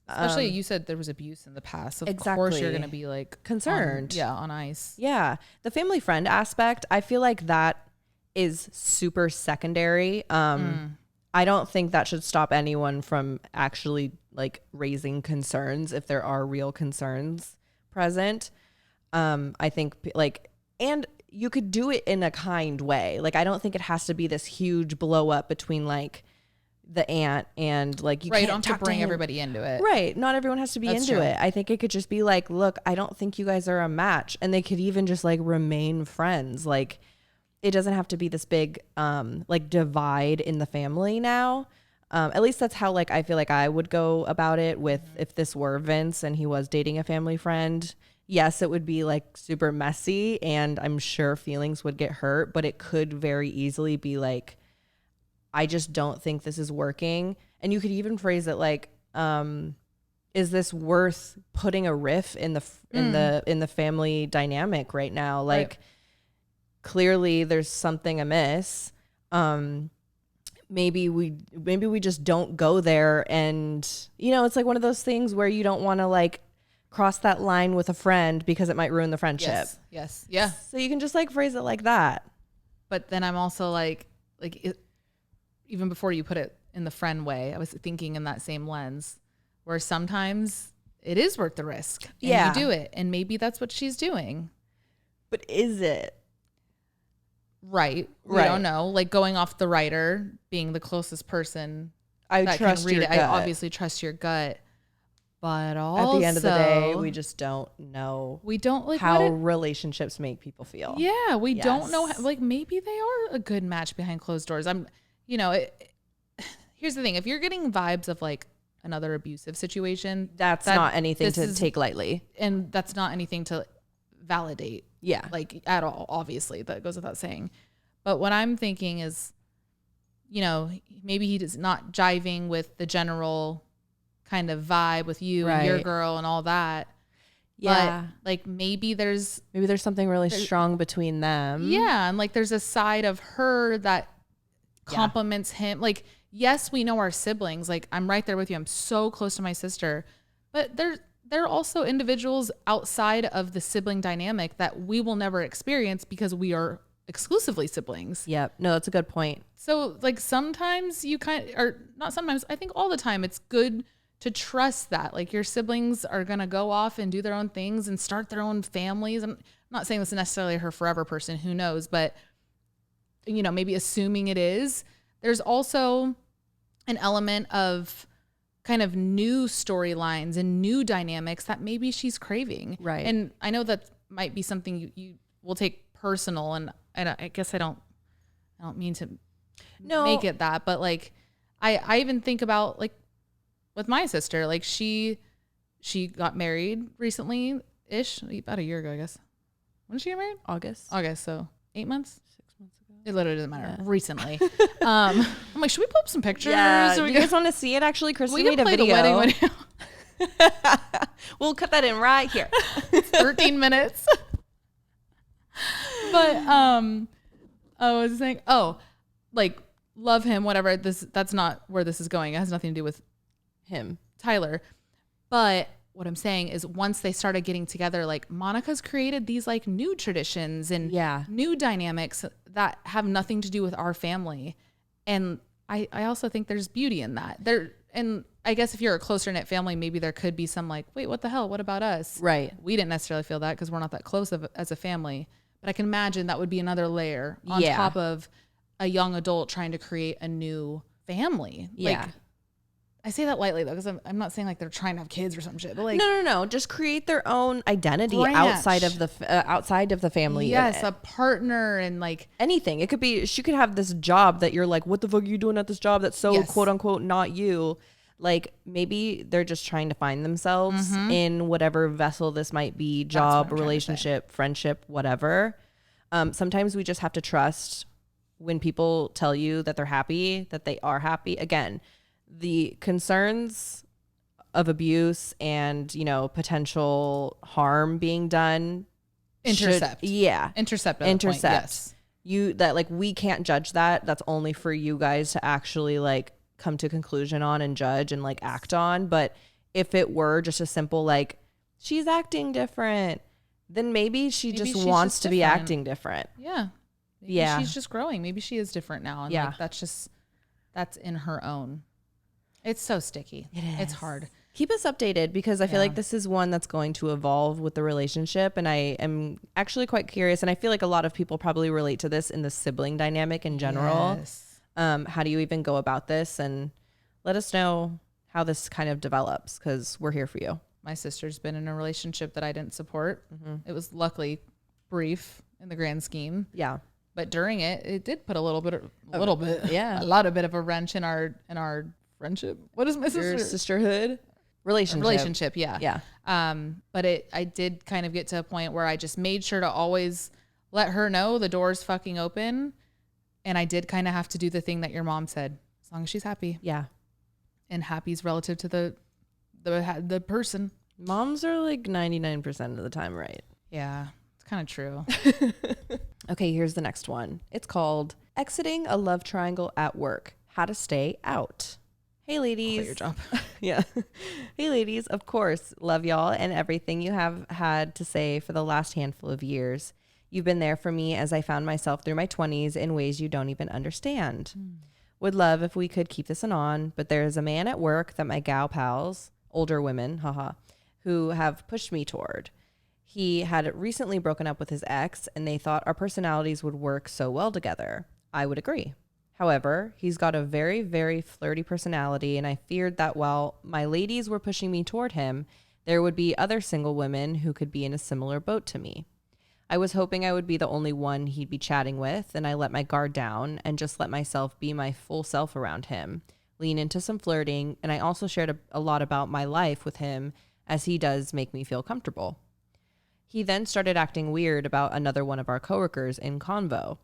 Especially you said there was abuse in the past. Of Exactly. course you're going to be like Concerned. on ice. Yeah. The family friend aspect, I feel like that is super secondary. I don't think that should stop anyone from actually like raising concerns if there are real concerns present. I think like, and you could do it in a kind way. Like, I don't think it has to be this huge blow up between like the aunt and like, you Right, can't don't have to bring everybody into it. Right. Not everyone has to be That's into true. it. I think it could just be like, look, I don't think you guys are a match. And they could even just like remain friends. Like, it doesn't have to be this big like divide in the family now. At least that's how like I feel like I would go about it with if this were Vince and he was dating a family friend. Yes, it would be like super messy and I'm sure feelings would get hurt, but it could very easily be like, I just don't think this is working. And you could even phrase it like, is this worth putting a riff in the family dynamic right now? Like, Right. Clearly there's something amiss. Maybe we just don't go there. And you know, it's like one of those things where you don't want to like cross that line with a friend because it might ruin the friendship. Yes. Yeah. So you can just like phrase it like that. But then I'm also like even before you put it in the friend way, I was thinking in that same lens where sometimes it is worth the risk. And Yeah. you do it. And maybe that's what she's doing. But is it? Right. We Right. don't know. Like going off the writer, being the closest person I that trust can read your it. gut. I obviously trust your gut. But also, At the end of the day, we just don't know we don't like how what it, relationships make people feel. yeah, we don't know. Yes. Like maybe they are a good match behind closed doors. Here's the thing: if you're getting vibes of like another abusive situation, That's not anything this to is- take lightly. and that's not anything to validate, Yeah. like at all. Obviously, that goes without saying. But what I'm thinking is, you know, maybe he's not jiving with the general kind of vibe with you and your Right. girl and all that. Yeah. But like maybe there's Maybe there's something really strong between them. yeah, and like there's a side of her that compliments him. Like, yes, we know our siblings. Like, I'm right there with you. I'm so close to my sister. But there are also individuals outside of the sibling dynamic that we will never experience because we are exclusively siblings. Yep. No, that's a good point. So like sometimes you or not sometimes, I think all the time it's good to trust that like your siblings are going to go off and do their own things and start their own families. I'm not saying this is necessarily her forever person, who knows, but you know, maybe assuming it is, there's also an element of kind of new storylines and new dynamics that maybe she's craving. Right. And I know that might be something you will take personal, and I guess I don't mean to make it that, but like I even think about like with my sister, like she got married recently ish, about a year ago, I guess. When did she get married? August. So 8 months. 6 months ago. It literally doesn't matter. Yeah. Recently. I'm like, should we pull up some pictures? Yeah. So Do you guys want to see it? Actually, Kristen we made can a play video. the wedding video. We'll cut that in right here. 13 minutes. But I was saying, like love him, whatever. That's not where this is going. It has nothing to do with Him. Tyler. But what I'm saying is once they started getting together, like Monica's created these like new traditions and new dynamics that have nothing to do with our family. And I also think there's beauty in that. And I guess if you're a closer knit family, maybe there could be some like, wait, what the hell? What about us? Right. We didn't necessarily feel that because we're not that close as a family. But I can imagine that would be another layer on top of a young adult trying to create a new family. Yeah. Like, I say that lightly though, because I'm not saying like they're trying to have kids or some shit, but like No. Just create their own identity Branch. outside of the family. yes, unit. a partner and like Anything. It could be she could have this job that you're like, what the fuck are you doing at this job that's so quote unquote not you? Like maybe they're just trying to find themselves in whatever vessel this might be, job, relationship, friendship, whatever. Sometimes we just have to trust when people tell you that they're happy, that they are happy. Again, the concerns of abuse and, you know, potential harm being done. Intercept. Intercept. Yes. We can't judge that. That's only for you guys to actually like come to conclusion on and judge and like act on. But if it were just a simple like, she's acting different, then maybe she just wants to be acting different. Yeah. Maybe she's just growing. Maybe she is different now. And like, that's in her own. It's so sticky. It is. It's hard. Keep us updated because I feel like this is one that's going to evolve with the relationship. And I am actually quite curious. And I feel like a lot of people probably relate to this in the sibling dynamic in general. Yes. How do you even go about this? And let us know how this kind of develops because we're here for you. My sister's been in a relationship that I didn't support. It was luckily brief in the grand scheme. Yeah. But during it, it did put a lot of bit of a wrench in our friendship. What is my sister? Your sisterhood? Relationship. Yeah. But I did kind of get to a point where I just made sure to always let her know the door's fucking open. And I did kind of have to do the thing that your mom said, as long as she's happy. Yeah. And happy's relative to the person. Moms are like 99% of the time right. Yeah, it's kind of true. Okay, here's the next one. It's called Exiting a Love Triangle at Work. How to Stay Out. Hey, ladies. Quit your job. Yeah. Hey, ladies. Of course, love y'all and everything you have had to say for the last handful of years. You've been there for me as I found myself through my 20s in ways you don't even understand. Would love if we could keep this on, but there is a man at work that my gal pals, older women, who have pushed me toward. He had recently broken up with his ex, and they thought our personalities would work so well together. I would agree. However, he's got a very, very flirty personality, and I feared that while my ladies were pushing me toward him, there would be other single women who could be in a similar boat to me. I was hoping I would be the only one he'd be chatting with, and I let my guard down and just let myself be my full self around him, lean into some flirting, and I also shared a lot about my life with him, as he does make me feel comfortable. He then started acting weird about another one of our coworkers in convo.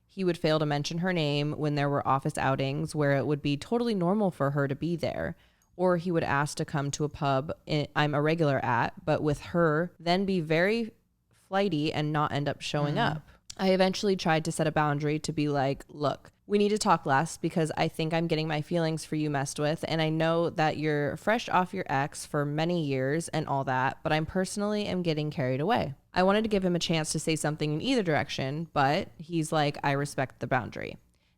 He would fail to mention her name when there were office outings where it would be totally normal for her to be there, or he would ask to come to a pub I'm a regular at, but with her, then be very flighty and not end up showing up. I eventually tried to set a boundary to be like, look, we need to talk less because I think I'm getting my feelings for you messed with, and I know that you're fresh off your ex for many years and all that, but I'm personally am getting carried away. I wanted to give him a chance to say something in either direction, but he's like, I respect the boundary.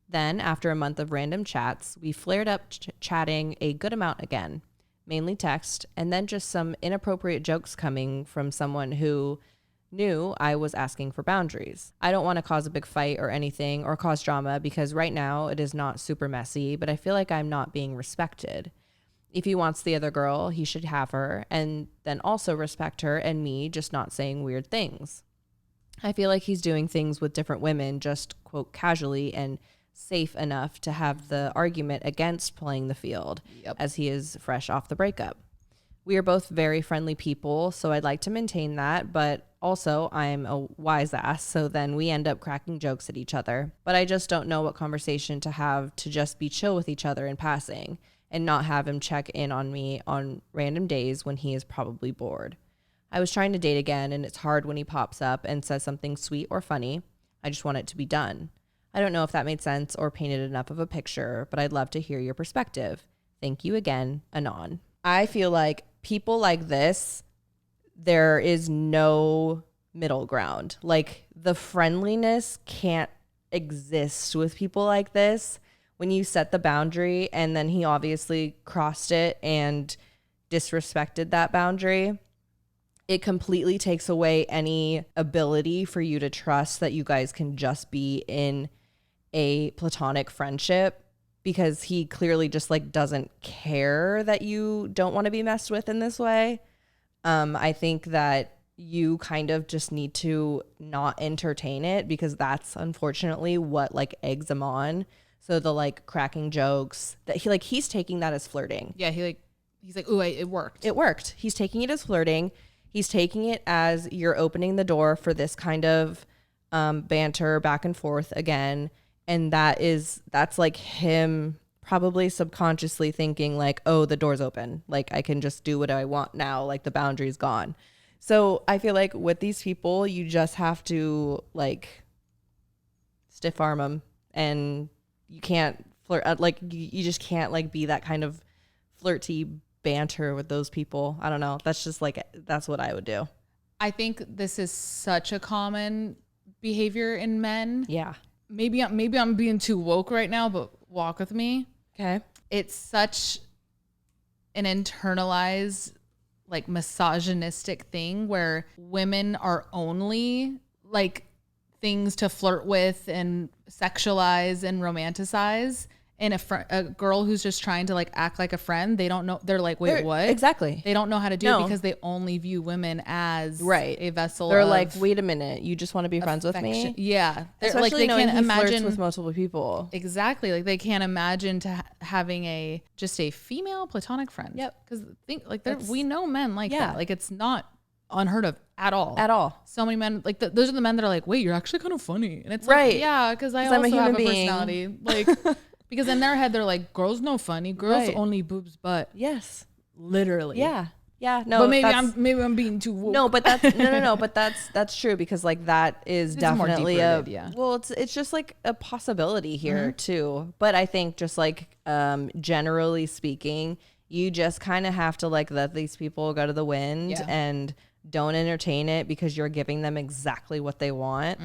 Then, after a month of random chats, we flared up chatting a good amount again, mainly text, and then just some inappropriate jokes coming from someone who knew I was asking for boundaries. I don't want to cause a big fight or anything or cause drama because right now it is not super messy, but I feel like I'm not being respected. If he wants the other girl, he should have her and then also respect her and me just not saying weird things. I feel like he's doing things with different women just, quote, casually and safe enough to have the argument against playing the field as he is fresh off the breakup. We are both very friendly people, so I'd like to maintain that, but also I'm a wise ass, so then we end up cracking jokes at each other. But I just don't know what conversation to have to just be chill with each other in passing and not have him check in on me on random days when he is probably bored. I was trying to date again, and it's hard when he pops up and says something sweet or funny. I just want it to be done. I don't know if that made sense or painted enough of a picture, but I'd love to hear your perspective. Thank you again, Anon. I feel like people like this, there is no middle ground. Like the friendliness can't exist with people like this. When you set the boundary and then he obviously crossed it and disrespected that boundary, it completely takes away any ability for you to trust that you guys can just be in a platonic friendship, because he clearly just like doesn't care that you don't want to be messed with in this way. I think that you kind of just need to not entertain it, because that's unfortunately what like eggs him on. So the like cracking jokes that he's taking that as flirting. Yeah. He's like, ooh, it worked. It worked. He's taking it as flirting. He's taking it as you're opening the door for this kind of banter back and forth again. And that's like him probably subconsciously thinking like, oh, the door's open. Like I can just do what I want now. Like the boundary's gone. So I feel like with these people, you just have to like stiff arm them, and you can't flirt. Like you just can't like be that kind of flirty banter with those people. I don't know. That's just like, that's what I would do. I think this is such a common behavior in men. Yeah. Maybe I'm being too woke right now, but walk with me. Okay. It's such an internalized, like misogynistic thing where women are only like things to flirt with and sexualize and romanticize. And a girl who's just trying to like act like a friend, they don't know. They're like, wait, what? Exactly. They don't know how to do it because they only view women as a vessel. They're like, wait a minute, you just want to be friends with me? Yeah. Especially like they knowing can't he imagine flirts with multiple people. Exactly. Like they can't imagine having just a female platonic friend. Yep. Because we know men like that. Like it's not unheard of at all. At all. So many men like those are the men that are like, wait, you're actually kind of funny, and it's right. Like, yeah, because I also I'm a human have a being. personality. Like because in their head they're like, girls no funny, girls only boobs butt. Yes. Literally. Yeah. Yeah. No. But maybe I'm being too woke. No, but that's no. But that's true, because like that is definitely well, it's just like a possibility here too. But I think just like generally speaking, you just kind of have to like let these people go to the wind and don't entertain it, because you're giving them exactly what they want.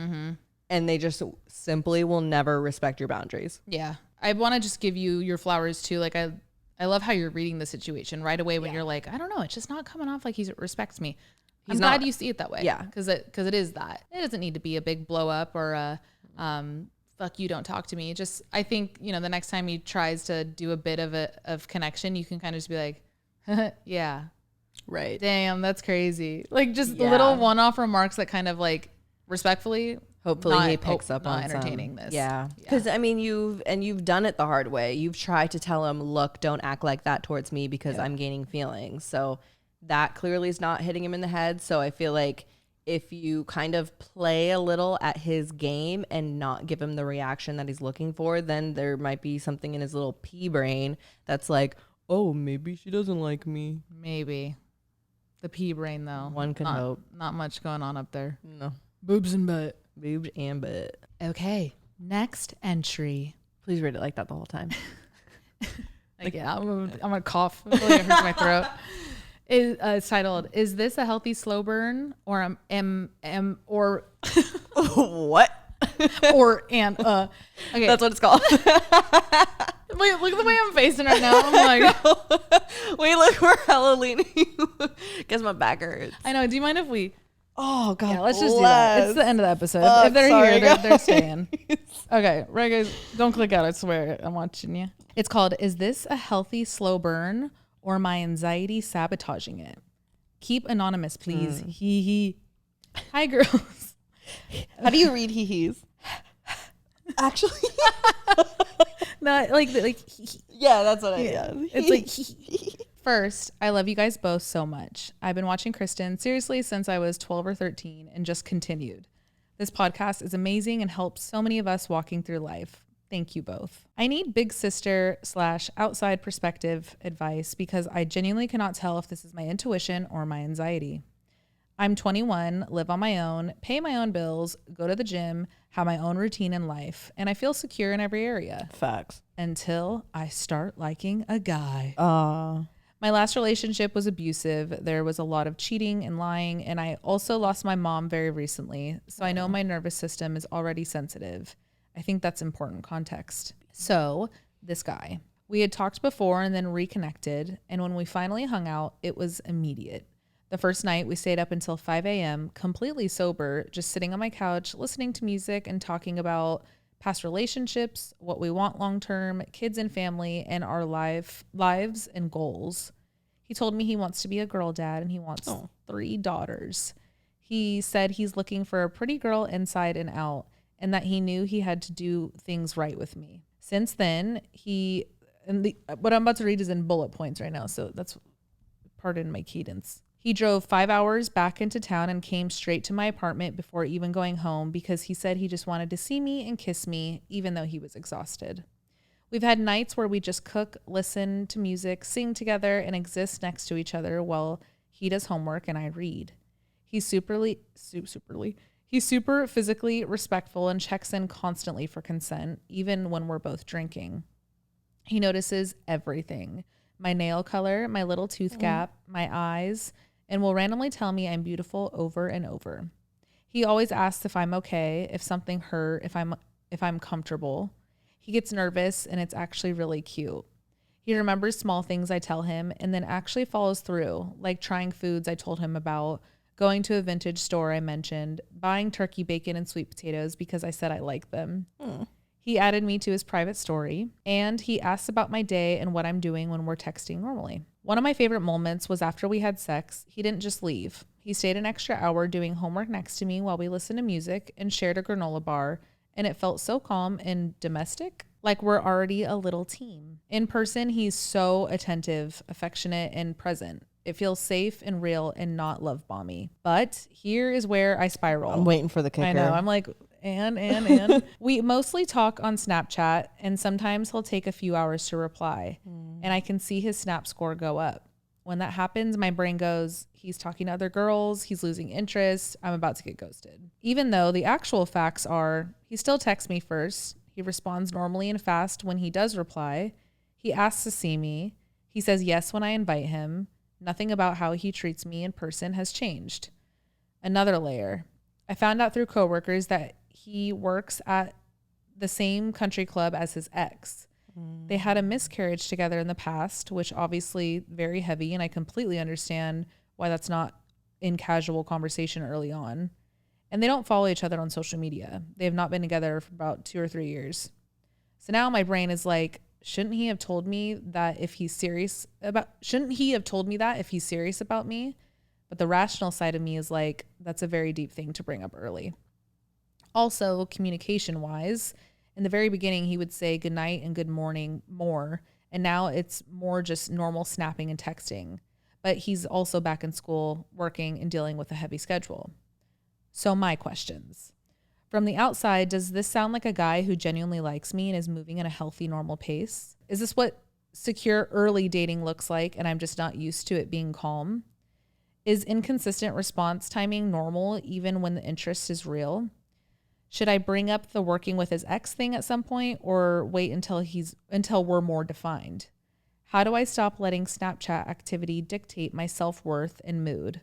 And they just simply will never respect your boundaries. Yeah. I want to just give you your flowers too. Like I love how you're reading the situation right away when you're like, I don't know, it's just not coming off like he respects me. I'm glad you see it that way. Yeah. Because it is that. It doesn't need to be a big blow up or a fuck you, don't talk to me. Just, I think, the next time he tries to do a bit of connection, you can kind of just be like, yeah. Right. Damn, that's crazy. Like just little one-off remarks that kind of like respectfully, hopefully he picks up not on entertaining some. this. Yeah. Because I mean, you've done it the hard way. You've tried to tell him, look, don't act like that towards me because I'm gaining feelings. So that clearly is not hitting him in the head. So I feel like if you kind of play a little at his game and not give him the reaction that he's looking for, then there might be something in his little pea brain that's like, oh, maybe she doesn't like me. Maybe. The pea brain though. One can hope. Not much going on up there. No. Boobs and butt. Boobs and butt. Okay. Next entry. Please read it like that the whole time. I'm gonna cough. I feel like it hurts my throat. It's titled, "Is this a healthy slow burn or or what?" Okay, that's what it's called. Wait, look at the way I'm facing right now. I'm like, wait, look, we're hella leaning. Guess my back hurts. I know. Do you mind if we? Oh God, yeah, let's just do that. It's the end of the episode. If they're here, they're staying. Okay, right, guys, don't click out. I swear, I'm watching you. It's called, "Is this a healthy slow burn or my anxiety sabotaging it?" Keep anonymous, please. Hee hee. Hi, girls. How do you read hee hees? Actually, not like yeah, that's what it's like. First, I love you guys both so much. I've been watching Kristen seriously since I was 12 or 13 and just continued. This podcast is amazing and helps so many of us walking through life. Thank you both. I need big sister / outside perspective advice because I genuinely cannot tell if this is my intuition or my anxiety. I'm 21, live on my own, pay my own bills, go to the gym, have my own routine in life, and I feel secure in every area. Facts. Until I start liking a guy. My last relationship was abusive. There was a lot of cheating and lying, and I also lost my mom very recently, so I know my nervous system is already sensitive. I think that's important context. So, this guy. We had talked before and then reconnected, and when we finally hung out, it was immediate. The first night, we stayed up until 5 a.m., completely sober, just sitting on my couch, listening to music and talking about past relationships, what we want long-term, kids and family, and our lives and goals. He told me he wants to be a girl dad and he wants 3 daughters. He said he's looking for a pretty girl inside and out and that he knew he had to do things right with me. Since then, what I'm about to read is in bullet points right now, so that's, pardon my cadence. He drove 5 hours back into town and came straight to my apartment before even going home because he said he just wanted to see me and kiss me, even though he was exhausted. We've had nights where we just cook, listen to music, sing together, and exist next to each other while he does homework and I read. He's super physically respectful and checks in constantly for consent, even when we're both drinking. He notices everything. My nail color, my little tooth gap, my eyes, and will randomly tell me I'm beautiful over and over. He always asks if I'm okay, if something hurt, if I'm comfortable. He gets nervous and it's actually really cute. He remembers small things I tell him and then actually follows through, like trying foods I told him about, going to a vintage store I mentioned, buying turkey bacon and sweet potatoes because I said I like them. He added me to his private story, and he asks about my day and what I'm doing when we're texting normally. One of my favorite moments was after we had sex. He didn't just leave. He stayed an extra hour doing homework next to me while we listened to music and shared a granola bar, and it felt so calm and domestic, like we're already a little team. In person, he's so attentive, affectionate, and present. It feels safe and real and not love bomby. But here is where I spiral. I'm waiting for the kicker. I know. I'm like, and. We mostly talk on Snapchat, and sometimes he'll take a few hours to reply. And I can see his Snap score go up. When that happens, my brain goes, he's talking to other girls, he's losing interest, I'm about to get ghosted. Even though the actual facts are, he still texts me first. He responds normally and fast when he does reply. He asks to see me. He says yes when I invite him. Nothing about how he treats me in person has changed. Another layer. I found out through coworkers that he works at the same country club as his ex. They had a miscarriage together in the past, which obviously very heavy, and I completely understand why that's not in casual conversation early on. And they don't follow each other on social media. They have not been together for about 2 or 3 years. So now my brain is like, shouldn't he have told me that if he's serious about me? But the rational side of me is like, that's a very deep thing to bring up early. Also, communication wise, in the very beginning, he would say good night and good morning more. And now it's more just normal snapping and texting. But he's also back in school, working and dealing with a heavy schedule. So my questions. From the outside, does this sound like a guy who genuinely likes me and is moving at a healthy, normal pace? Is this what secure early dating looks like and I'm just not used to it being calm? Is inconsistent response timing normal even when the interest is real? Should I bring up the working with his ex thing at some point or wait until we're more defined? How do I stop letting Snapchat activity dictate my self-worth and mood?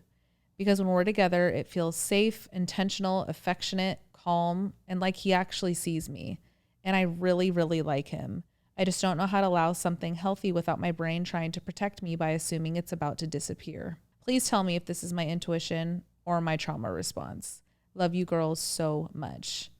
Because when we're together, it feels safe, intentional, affectionate, calm, and like he actually sees me. And I really, really like him. I just don't know how to allow something healthy without my brain trying to protect me by assuming it's about to disappear. Please tell me if this is my intuition or my trauma response. Love you girls so much.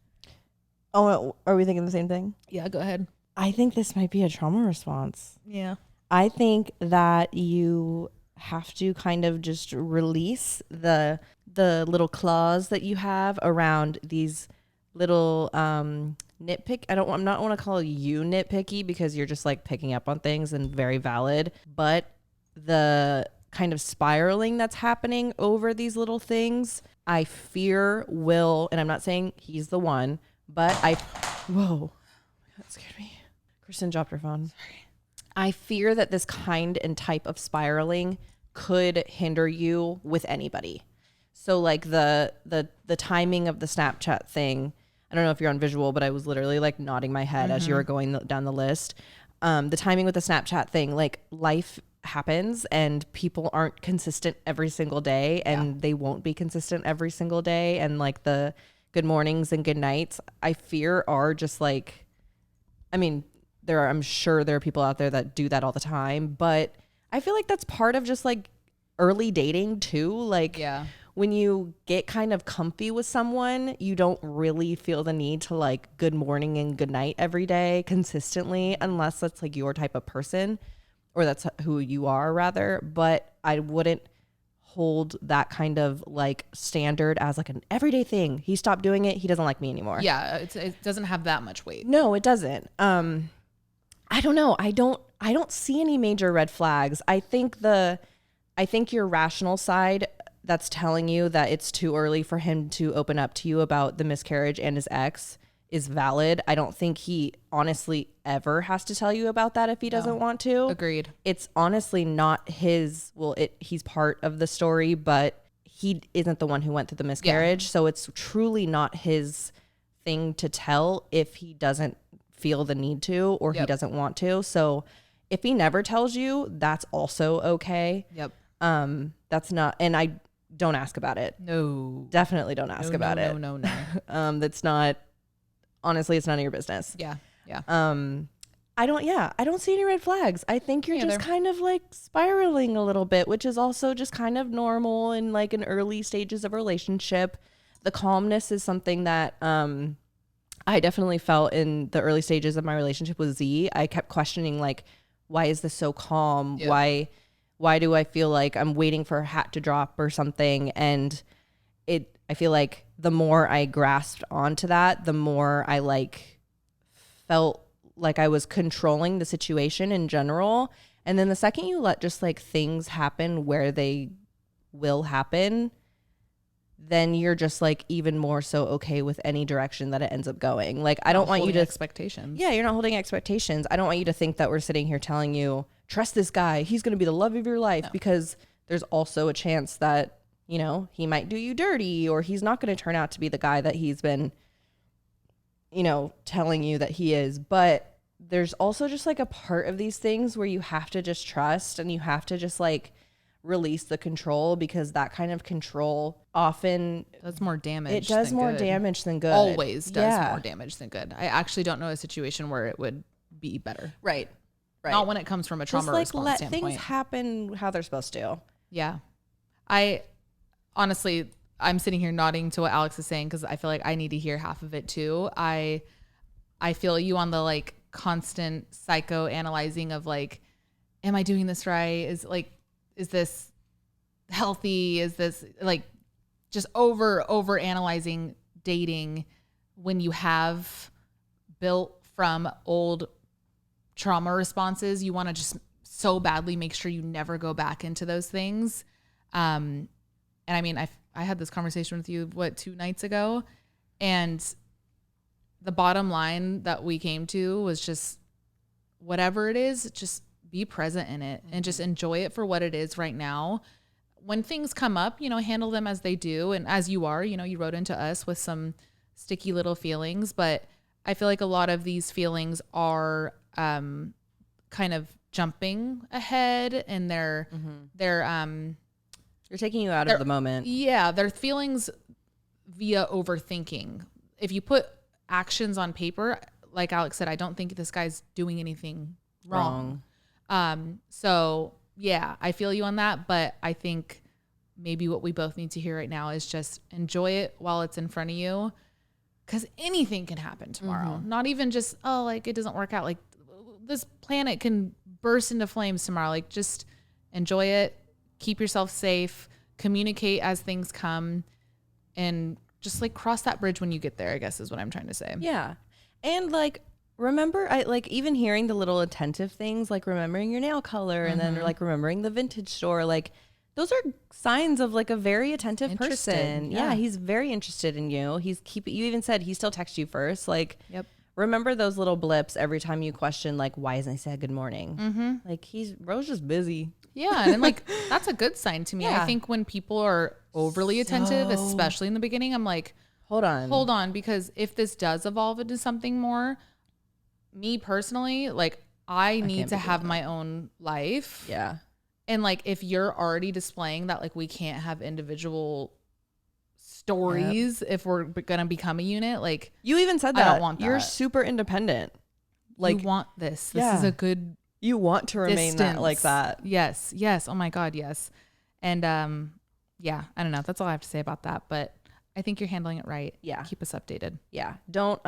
Oh, are we thinking the same thing? Yeah, go ahead. I think this might be a trauma response. Yeah. I think that you have to kind of just release the little claws that you have around these little nitpick. I'm not want to call you nitpicky because you're just like picking up on things and very valid, but the kind of spiraling that's happening over these little things, I fear will, and I'm not saying he's the one, but whoa, that scared me. Kristen dropped her phone. Sorry. I fear that this kind and type of spiraling could hinder you with anybody. So like the timing of the Snapchat thing, I don't know if you're on visual, but I was literally like nodding my head as you were going down the list. The timing with the Snapchat thing, like life happens and people aren't consistent every single day and they won't be consistent every single day. And like the good mornings and good nights, I fear are just like, I mean, I'm sure there are people out there that do that all the time, but I feel like that's part of just like early dating too. Like when you get kind of comfy with someone, you don't really feel the need to like good morning and good night every day consistently, unless that's like your type of person or that's who you are rather. But I wouldn't hold that kind of like standard as like an everyday thing. He stopped doing it. He doesn't like me anymore. Yeah. It doesn't have that much weight. No, it doesn't. I don't know. I don't see any major red flags. I think the I think your rational side that's telling you that it's too early for him to open up to you about the miscarriage and his ex is valid. I don't think he honestly ever has to tell you about that if he doesn't want to. Agreed. It's honestly not his, he's part of the story, but he isn't the one who went through the miscarriage. So it's truly not his thing to tell if he doesn't feel the need to or he doesn't want to. So if he never tells you, that's also okay. Yep. That's not, and I don't ask about it. No. Definitely don't ask about it. No. That's not, honestly, it's none of your business. Yeah. I don't see any red flags. I think you're just kind of like spiraling a little bit, which is also just kind of normal in like in early stages of a relationship. The calmness is something that I definitely felt in the early stages of my relationship with Z. I kept questioning like, why is this so calm? Yep. Why do I feel like I'm waiting for a hat to drop or something? And I feel like the more I grasped onto that, the more I like felt like I was controlling the situation in general. And then the second you let just like things happen where they will happen, then you're just like even more so okay with any direction that it ends up going. Like I don't want you to expectations. Yeah, you're not holding expectations. I don't want you to think that we're sitting here telling you, trust this guy, he's going to be the love of your life, because there's also a chance that, you know, he might do you dirty, or he's not going to turn out to be the guy that he's been, you know, telling you that he is. But there's also just like a part of these things where you have to just trust and you have to just like release the control, because that kind of control often does more damage. It does more damage than good. Always does more damage than good. I actually don't know a situation where it would be better. Right. Not when it comes from a trauma just response let standpoint. things happen how they're supposed to. Yeah. I honestly, I'm sitting here nodding to what Alex is saying because I feel like I need to hear half of it too. I feel you on the like constant psychoanalyzing of like, am I doing this right? Is this healthy? Is this like just over analyzing dating when you have built from old trauma responses? You want to just so badly make sure you never go back into those things. And I mean, I had this conversation with you, 2 nights ago, and the bottom line that we came to was just whatever it is, just be present in it and just enjoy it for what it is right now. When things come up, you know, handle them as they do. And as you are, you know, you wrote into us with some sticky little feelings, but I feel like a lot of these feelings are kind of jumping ahead, and they're taking you out of the moment. Yeah, they're feelings via overthinking. If you put actions on paper, like Alex said, I don't think this guy's doing anything wrong. So yeah, I feel you on that, but I think maybe what we both need to hear right now is just enjoy it while it's in front of you, because anything can happen tomorrow. Not even just, oh, like it doesn't work out. Like this planet can burst into flames tomorrow. Like just enjoy it, keep yourself safe, communicate as things come, and just like cross that bridge when you get there, I guess is what I'm trying to say. Yeah. And like, remember, I like even hearing the little attentive things, like remembering your nail color and then like remembering the vintage store, like those are signs of like a very attentive person. Yeah. He's very interested in you. You even said he still texts you first. Like, remember those little blips every time you question, like, why isn't he saying good morning? Like Ro's just busy. Yeah. And like, that's a good sign to me. I think when people are overly attentive, especially in the beginning, I'm like, hold on. Because if this does evolve into something more, me personally, like I need to have my own life. Yeah. And like, if you're already displaying that, like we can't have individual stories if we're going to become a unit, like you even said that. I don't want that. You're super independent. Like you want this. This is a good You want to remain that, like that. Yes. Oh my God. Yes. And yeah, I don't know. That's all I have to say about that. But I think you're handling it right. Yeah. Keep us updated. Yeah. Don't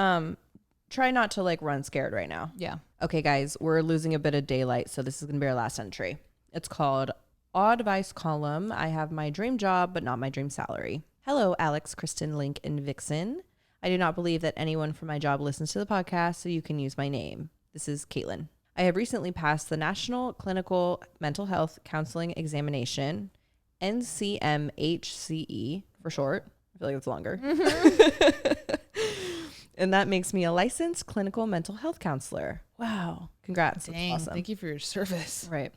try not to like run scared right now. Yeah. Okay, guys, we're losing a bit of daylight, so this is gonna be our last entry. It's called Oddvice Column. I have my dream job, but not my dream salary. Hello, Alex, Kristen, Link, and Vixen. I do not believe that anyone from my job listens to the podcast, so you can use my name. This is Caitlin. I have recently passed the National Clinical Mental Health Counseling Examination, NCMHCE for short. I feel like it's longer. And that makes me a licensed clinical mental health counselor. Wow. Congrats. Dang, That's awesome. thank you for your service. Right.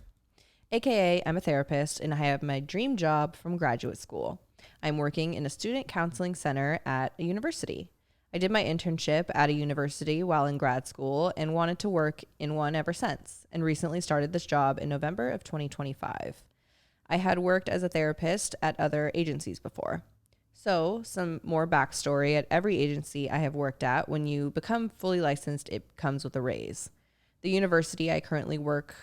AKA, I'm a therapist and I have my dream job from graduate school. I'm working in a student counseling center at a university. I did my internship at a university while in grad school and wanted to work in one ever since, and recently started this job in November of 2025. I had worked as a therapist at other agencies before. So, some more backstory. At every agency I have worked at, when you become fully licensed, it comes with a raise. The university I currently work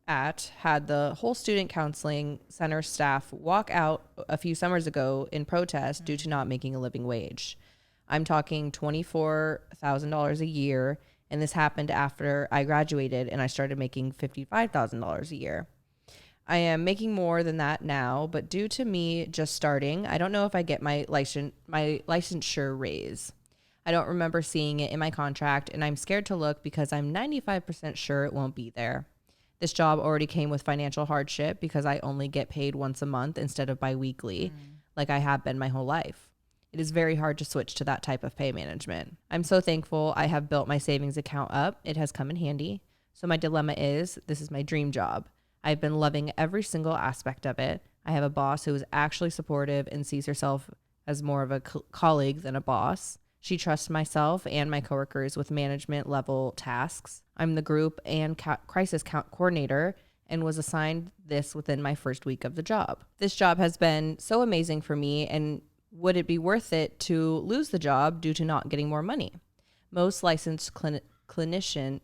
at had the whole student counseling center staff walk out a few summers ago in protest due to not making a living wage. I'm talking $24,000 a year, and this happened after I graduated and I started making $55,000 a year. I am making more than that now, but due to me just starting, I don't know if I get my licensure raise. I don't remember seeing it in my contract, and I'm scared to look because I'm 95% sure it won't be there. This job already came with financial hardship because I only get paid once a month instead of bi-weekly, like I have been my whole life. It is very hard to switch to that type of pay management. I'm so thankful I have built my savings account up. It has come in handy. So my dilemma is, this is my dream job. I've been loving every single aspect of it. I have a boss who is actually supportive and sees herself as more of a colleague than a boss. She trusts myself and my coworkers with management level tasks. I'm the group and crisis coordinator and was assigned this within my first week of the job. This job has been so amazing for me, and would it be worth it to lose the job due to not getting more money? Most licensed clinicians.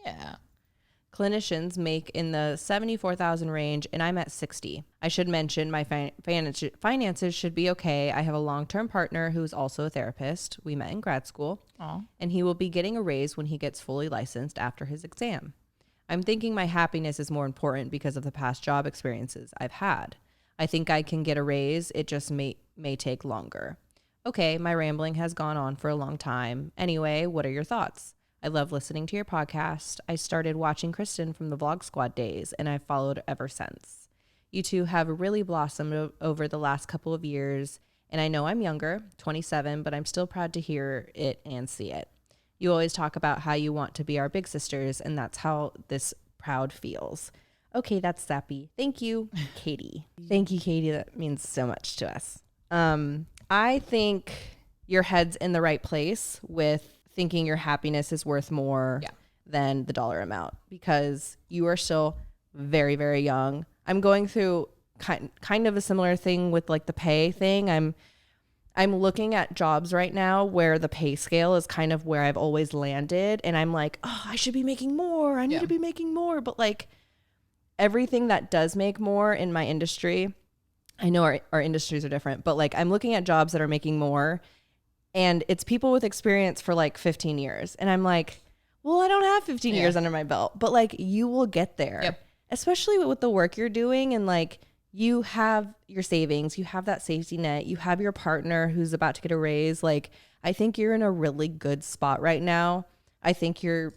Yeah. Clinicians make in the 74,000 range, and I'm at 60. I should mention my finances should be okay. I have a long-term partner who's also a therapist. We met in grad school. Aww. And he will be getting a raise when he gets fully licensed after his exam. I'm thinking my happiness is more important because of the past job experiences I've had. I think I can get a raise. It just may take longer. Okay, my rambling has gone on for a long time. Anyway, what are your thoughts? I love listening to your podcast. I started watching Kristen from the Vlog Squad days, and I've followed ever since. You two have really blossomed over the last couple of years, and I know I'm younger, 27, but I'm still proud to hear it and see it. You always talk about how you want to be our big sisters, and that's how this proud feels. Okay, that's sappy. Thank you, Katie. Thank you, Katie. That means so much to us. I think your head's in the right place with thinking your happiness is worth more than the dollar amount, because you are still very, very young. I'm going through kind of a similar thing with like the pay thing. I'm looking at jobs right now where the pay scale is kind of where I've always landed, and I'm like, oh, I should be making more. I need to be making more. But like everything that does make more in my industry, I know our industries are different, but like I'm looking at jobs that are making more, and it's people with experience for like 15 years. And I'm like, well, I don't have 15 years under my belt, but like you will get there, especially with the work you're doing. And like you have your savings, you have that safety net, you have your partner who's about to get a raise. Like I think you're in a really good spot right now. I think your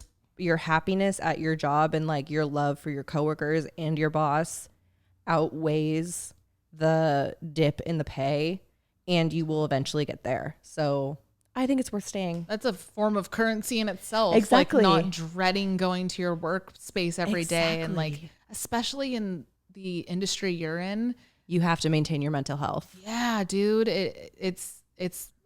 happiness at your job and like your love for your coworkers and your boss outweighs the dip in the pay, and you will eventually get there. So I think it's worth staying. That's a form of currency in itself. Exactly. Like not dreading going to your workspace every day. And like, especially in the industry you're in, you have to maintain your mental health. Yeah, dude. It's,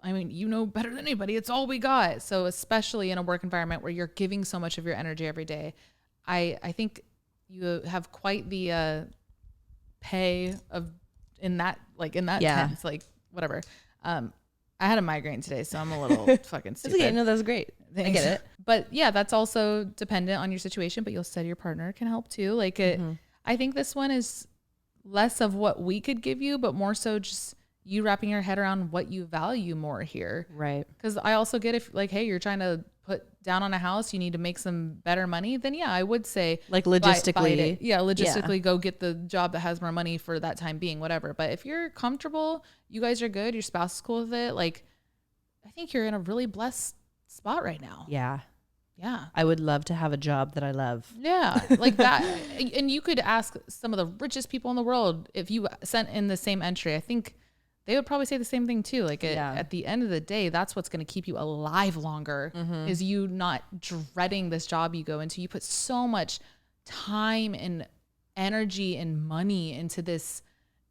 I mean, you know better than anybody. It's all we got. So especially in a work environment where you're giving so much of your energy every day, I think you have quite the pay of in that tense, like whatever. I had a migraine today, so I'm a little fucking stupid. Okay, no, that was great. Thanks. I get it. But yeah, that's also dependent on your situation, but you'll say your partner can help too. Like I think this one is less of what we could give you, but more so just you wrapping your head around what you value more here. Right. Because I also get if like, hey, you're trying to put down on a house, you need to make some better money, then yeah, I would say like logistically. Logistically go get the job that has more money for that time being, whatever. But if you're comfortable, you guys are good, your spouse is cool with it, like I think you're in a really blessed spot right now. Yeah. Yeah. I would love to have a job that I love. Yeah. Like that. And you could ask some of the richest people in the world if you sent in the same entry. I think they would probably say the same thing too. Like at the end of the day, that's what's going to keep you alive longer is you not dreading this job you go into. You put so much time and energy and money into this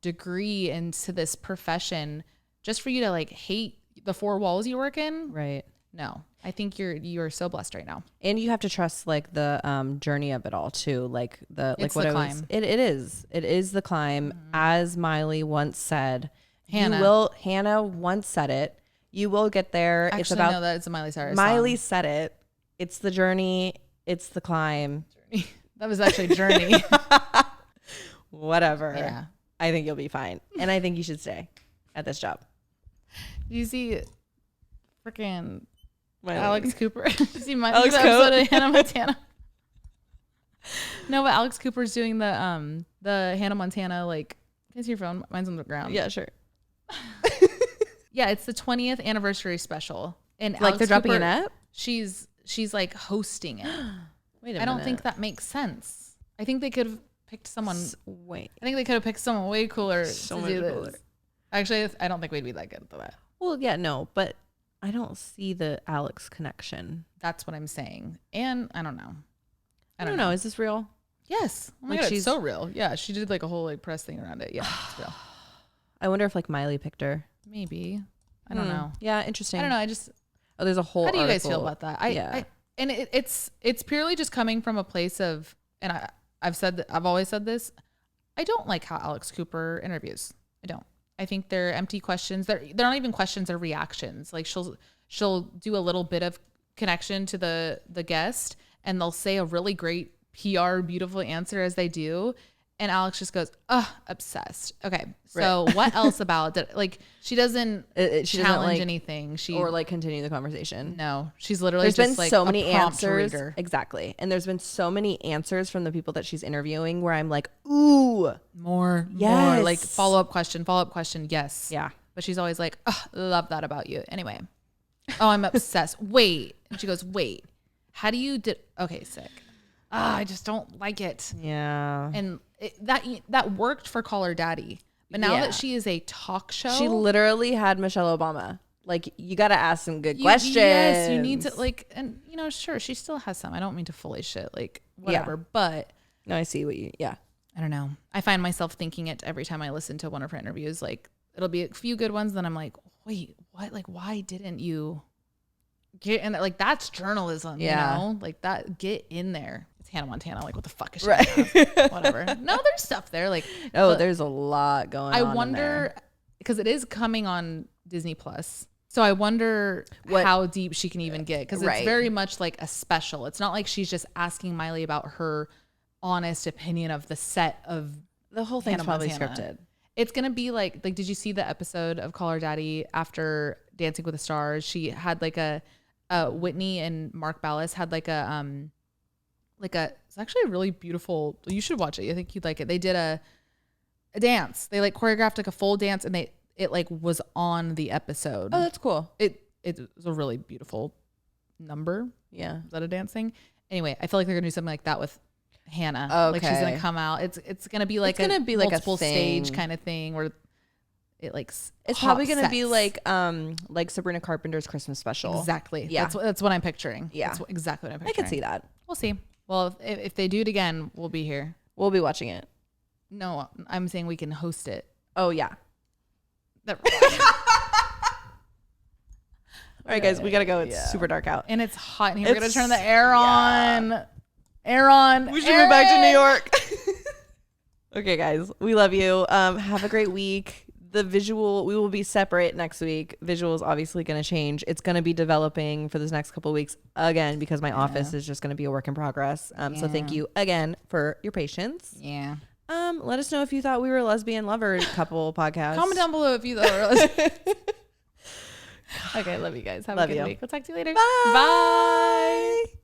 degree, into this profession, just for you to like hate the four walls you work in. Right. No, I think you're so blessed right now. And you have to trust like the journey of it all too. Like It's the climb. It is the climb. As Miley once said, Hannah once said it. You will get there. Actually, it's about no, that's a Miley Cyrus Miley song. said it. It's the journey. It's the climb. That was actually Journey. Whatever. Yeah. I think you'll be fine. And I think you should stay at this job. Do you see freaking Miley. Alex Cooper? Did you see my Alex episode of Hannah Montana? No, but Alex Cooper's doing the Hannah Montana, like, can you see your phone? Mine's on the ground. Yeah, sure. Yeah, it's the 20th anniversary special. And Like Alex they're dropping Cooper, it up? She's like hosting it. Wait a I don't minute. think that makes sense. I think they could have picked someone. Wait. I think they could have picked someone way cooler So to much do this. cooler. Actually, I don't think we'd be that good at that. Well, yeah, no, but I don't see the Alex connection. That's what I'm saying. And I don't know. I don't know. Is this real? Yes. Oh my Like God, she's- it's so real. Yeah, she did like a whole like press thing around it. Yeah, it's real. I wonder if like Miley picked her. Maybe. I don't know. Yeah, interesting. I don't know. I just. Oh, there's a whole. How do you guys article. feel about that? And it's purely just coming from a place of, and I've always said this. I don't like how Alex Cooper interviews. I don't. I think they're empty questions. They're not even questions. They're reactions. Like she'll do a little bit of connection to the guest, and they'll say a really great PR beautiful answer as they do. And Alex just goes, obsessed. Okay. So what else about it? Like she doesn't She doesn't, challenge like, anything. or like continue the conversation. No, she's literally There's just been like so a many prompt answers. reader. Exactly. And there's been so many answers from the people that she's interviewing where I'm like, ooh. More, Yes. like follow-up question. Yes. Yeah. But she's always like, love that about you. Anyway. Oh, I'm obsessed. Wait. And she goes, wait, how do you okay, sick. I just don't like it. Yeah. And that worked for Call Her Daddy. But now that she is a talk show. She literally had Michelle Obama. Like, you got to ask some good questions. Yes, you need to like, and sure, she still has some. I don't mean to fully shit, like whatever, but. No, I see what yeah. I don't know. I find myself thinking it every time I listen to one of her interviews. Like it'll be a few good ones. Then I'm like, wait, what? Like, why didn't you get in there? Like that's journalism, you know? Like that, get in there. It's Hannah Montana. Like what the fuck is she? Right. Whatever. No, there's stuff there. Like, There's a lot going on. I wonder, because it is coming on Disney Plus. So I wonder how deep she can even get. Because it's very much like a special. It's not like she's just asking Miley about her honest opinion of the set of the whole thing's Hannah probably Montana. scripted. It's gonna be like did you see the episode of Call Her Daddy after Dancing with the Stars? She had like a Whitney and Mark Ballas had like a it's actually a really beautiful, you should watch it. I think you'd like it. They did a dance. They like choreographed like a full dance and it like was on the episode. Oh, that's cool. It was a really beautiful number. Yeah. Is that a dance thing? Anyway, I feel like they're gonna do something like that with Hannah. Okay. Like she's gonna come out. It's gonna be like a multiple stage kind of thing where it like it's probably gonna be like Sabrina Carpenter's Christmas special. Exactly. Yeah. That's what I'm picturing. Yeah. That's exactly what I'm I picturing. can see that. We'll see. Well, if they do it again, we'll be here. We'll be watching it. No, I'm saying we can host it. Oh yeah. All right, guys, we gotta go. It's super dark out. And it's hot in here. We're gonna turn the air on. Air on. We should move back to New York. Okay, guys, we love you. Have a great week. The visual, we will be separate next week. Visual is obviously going to change. It's going to be developing for this next couple of weeks again because my office is just going to be a work in progress. So thank you again for your patience. Yeah. Let us know if you thought we were a lesbian lover couple podcast. Comment down below if you thought we were lesbian. Okay, love you guys. Have a good week. We'll talk to you later. Bye. Bye.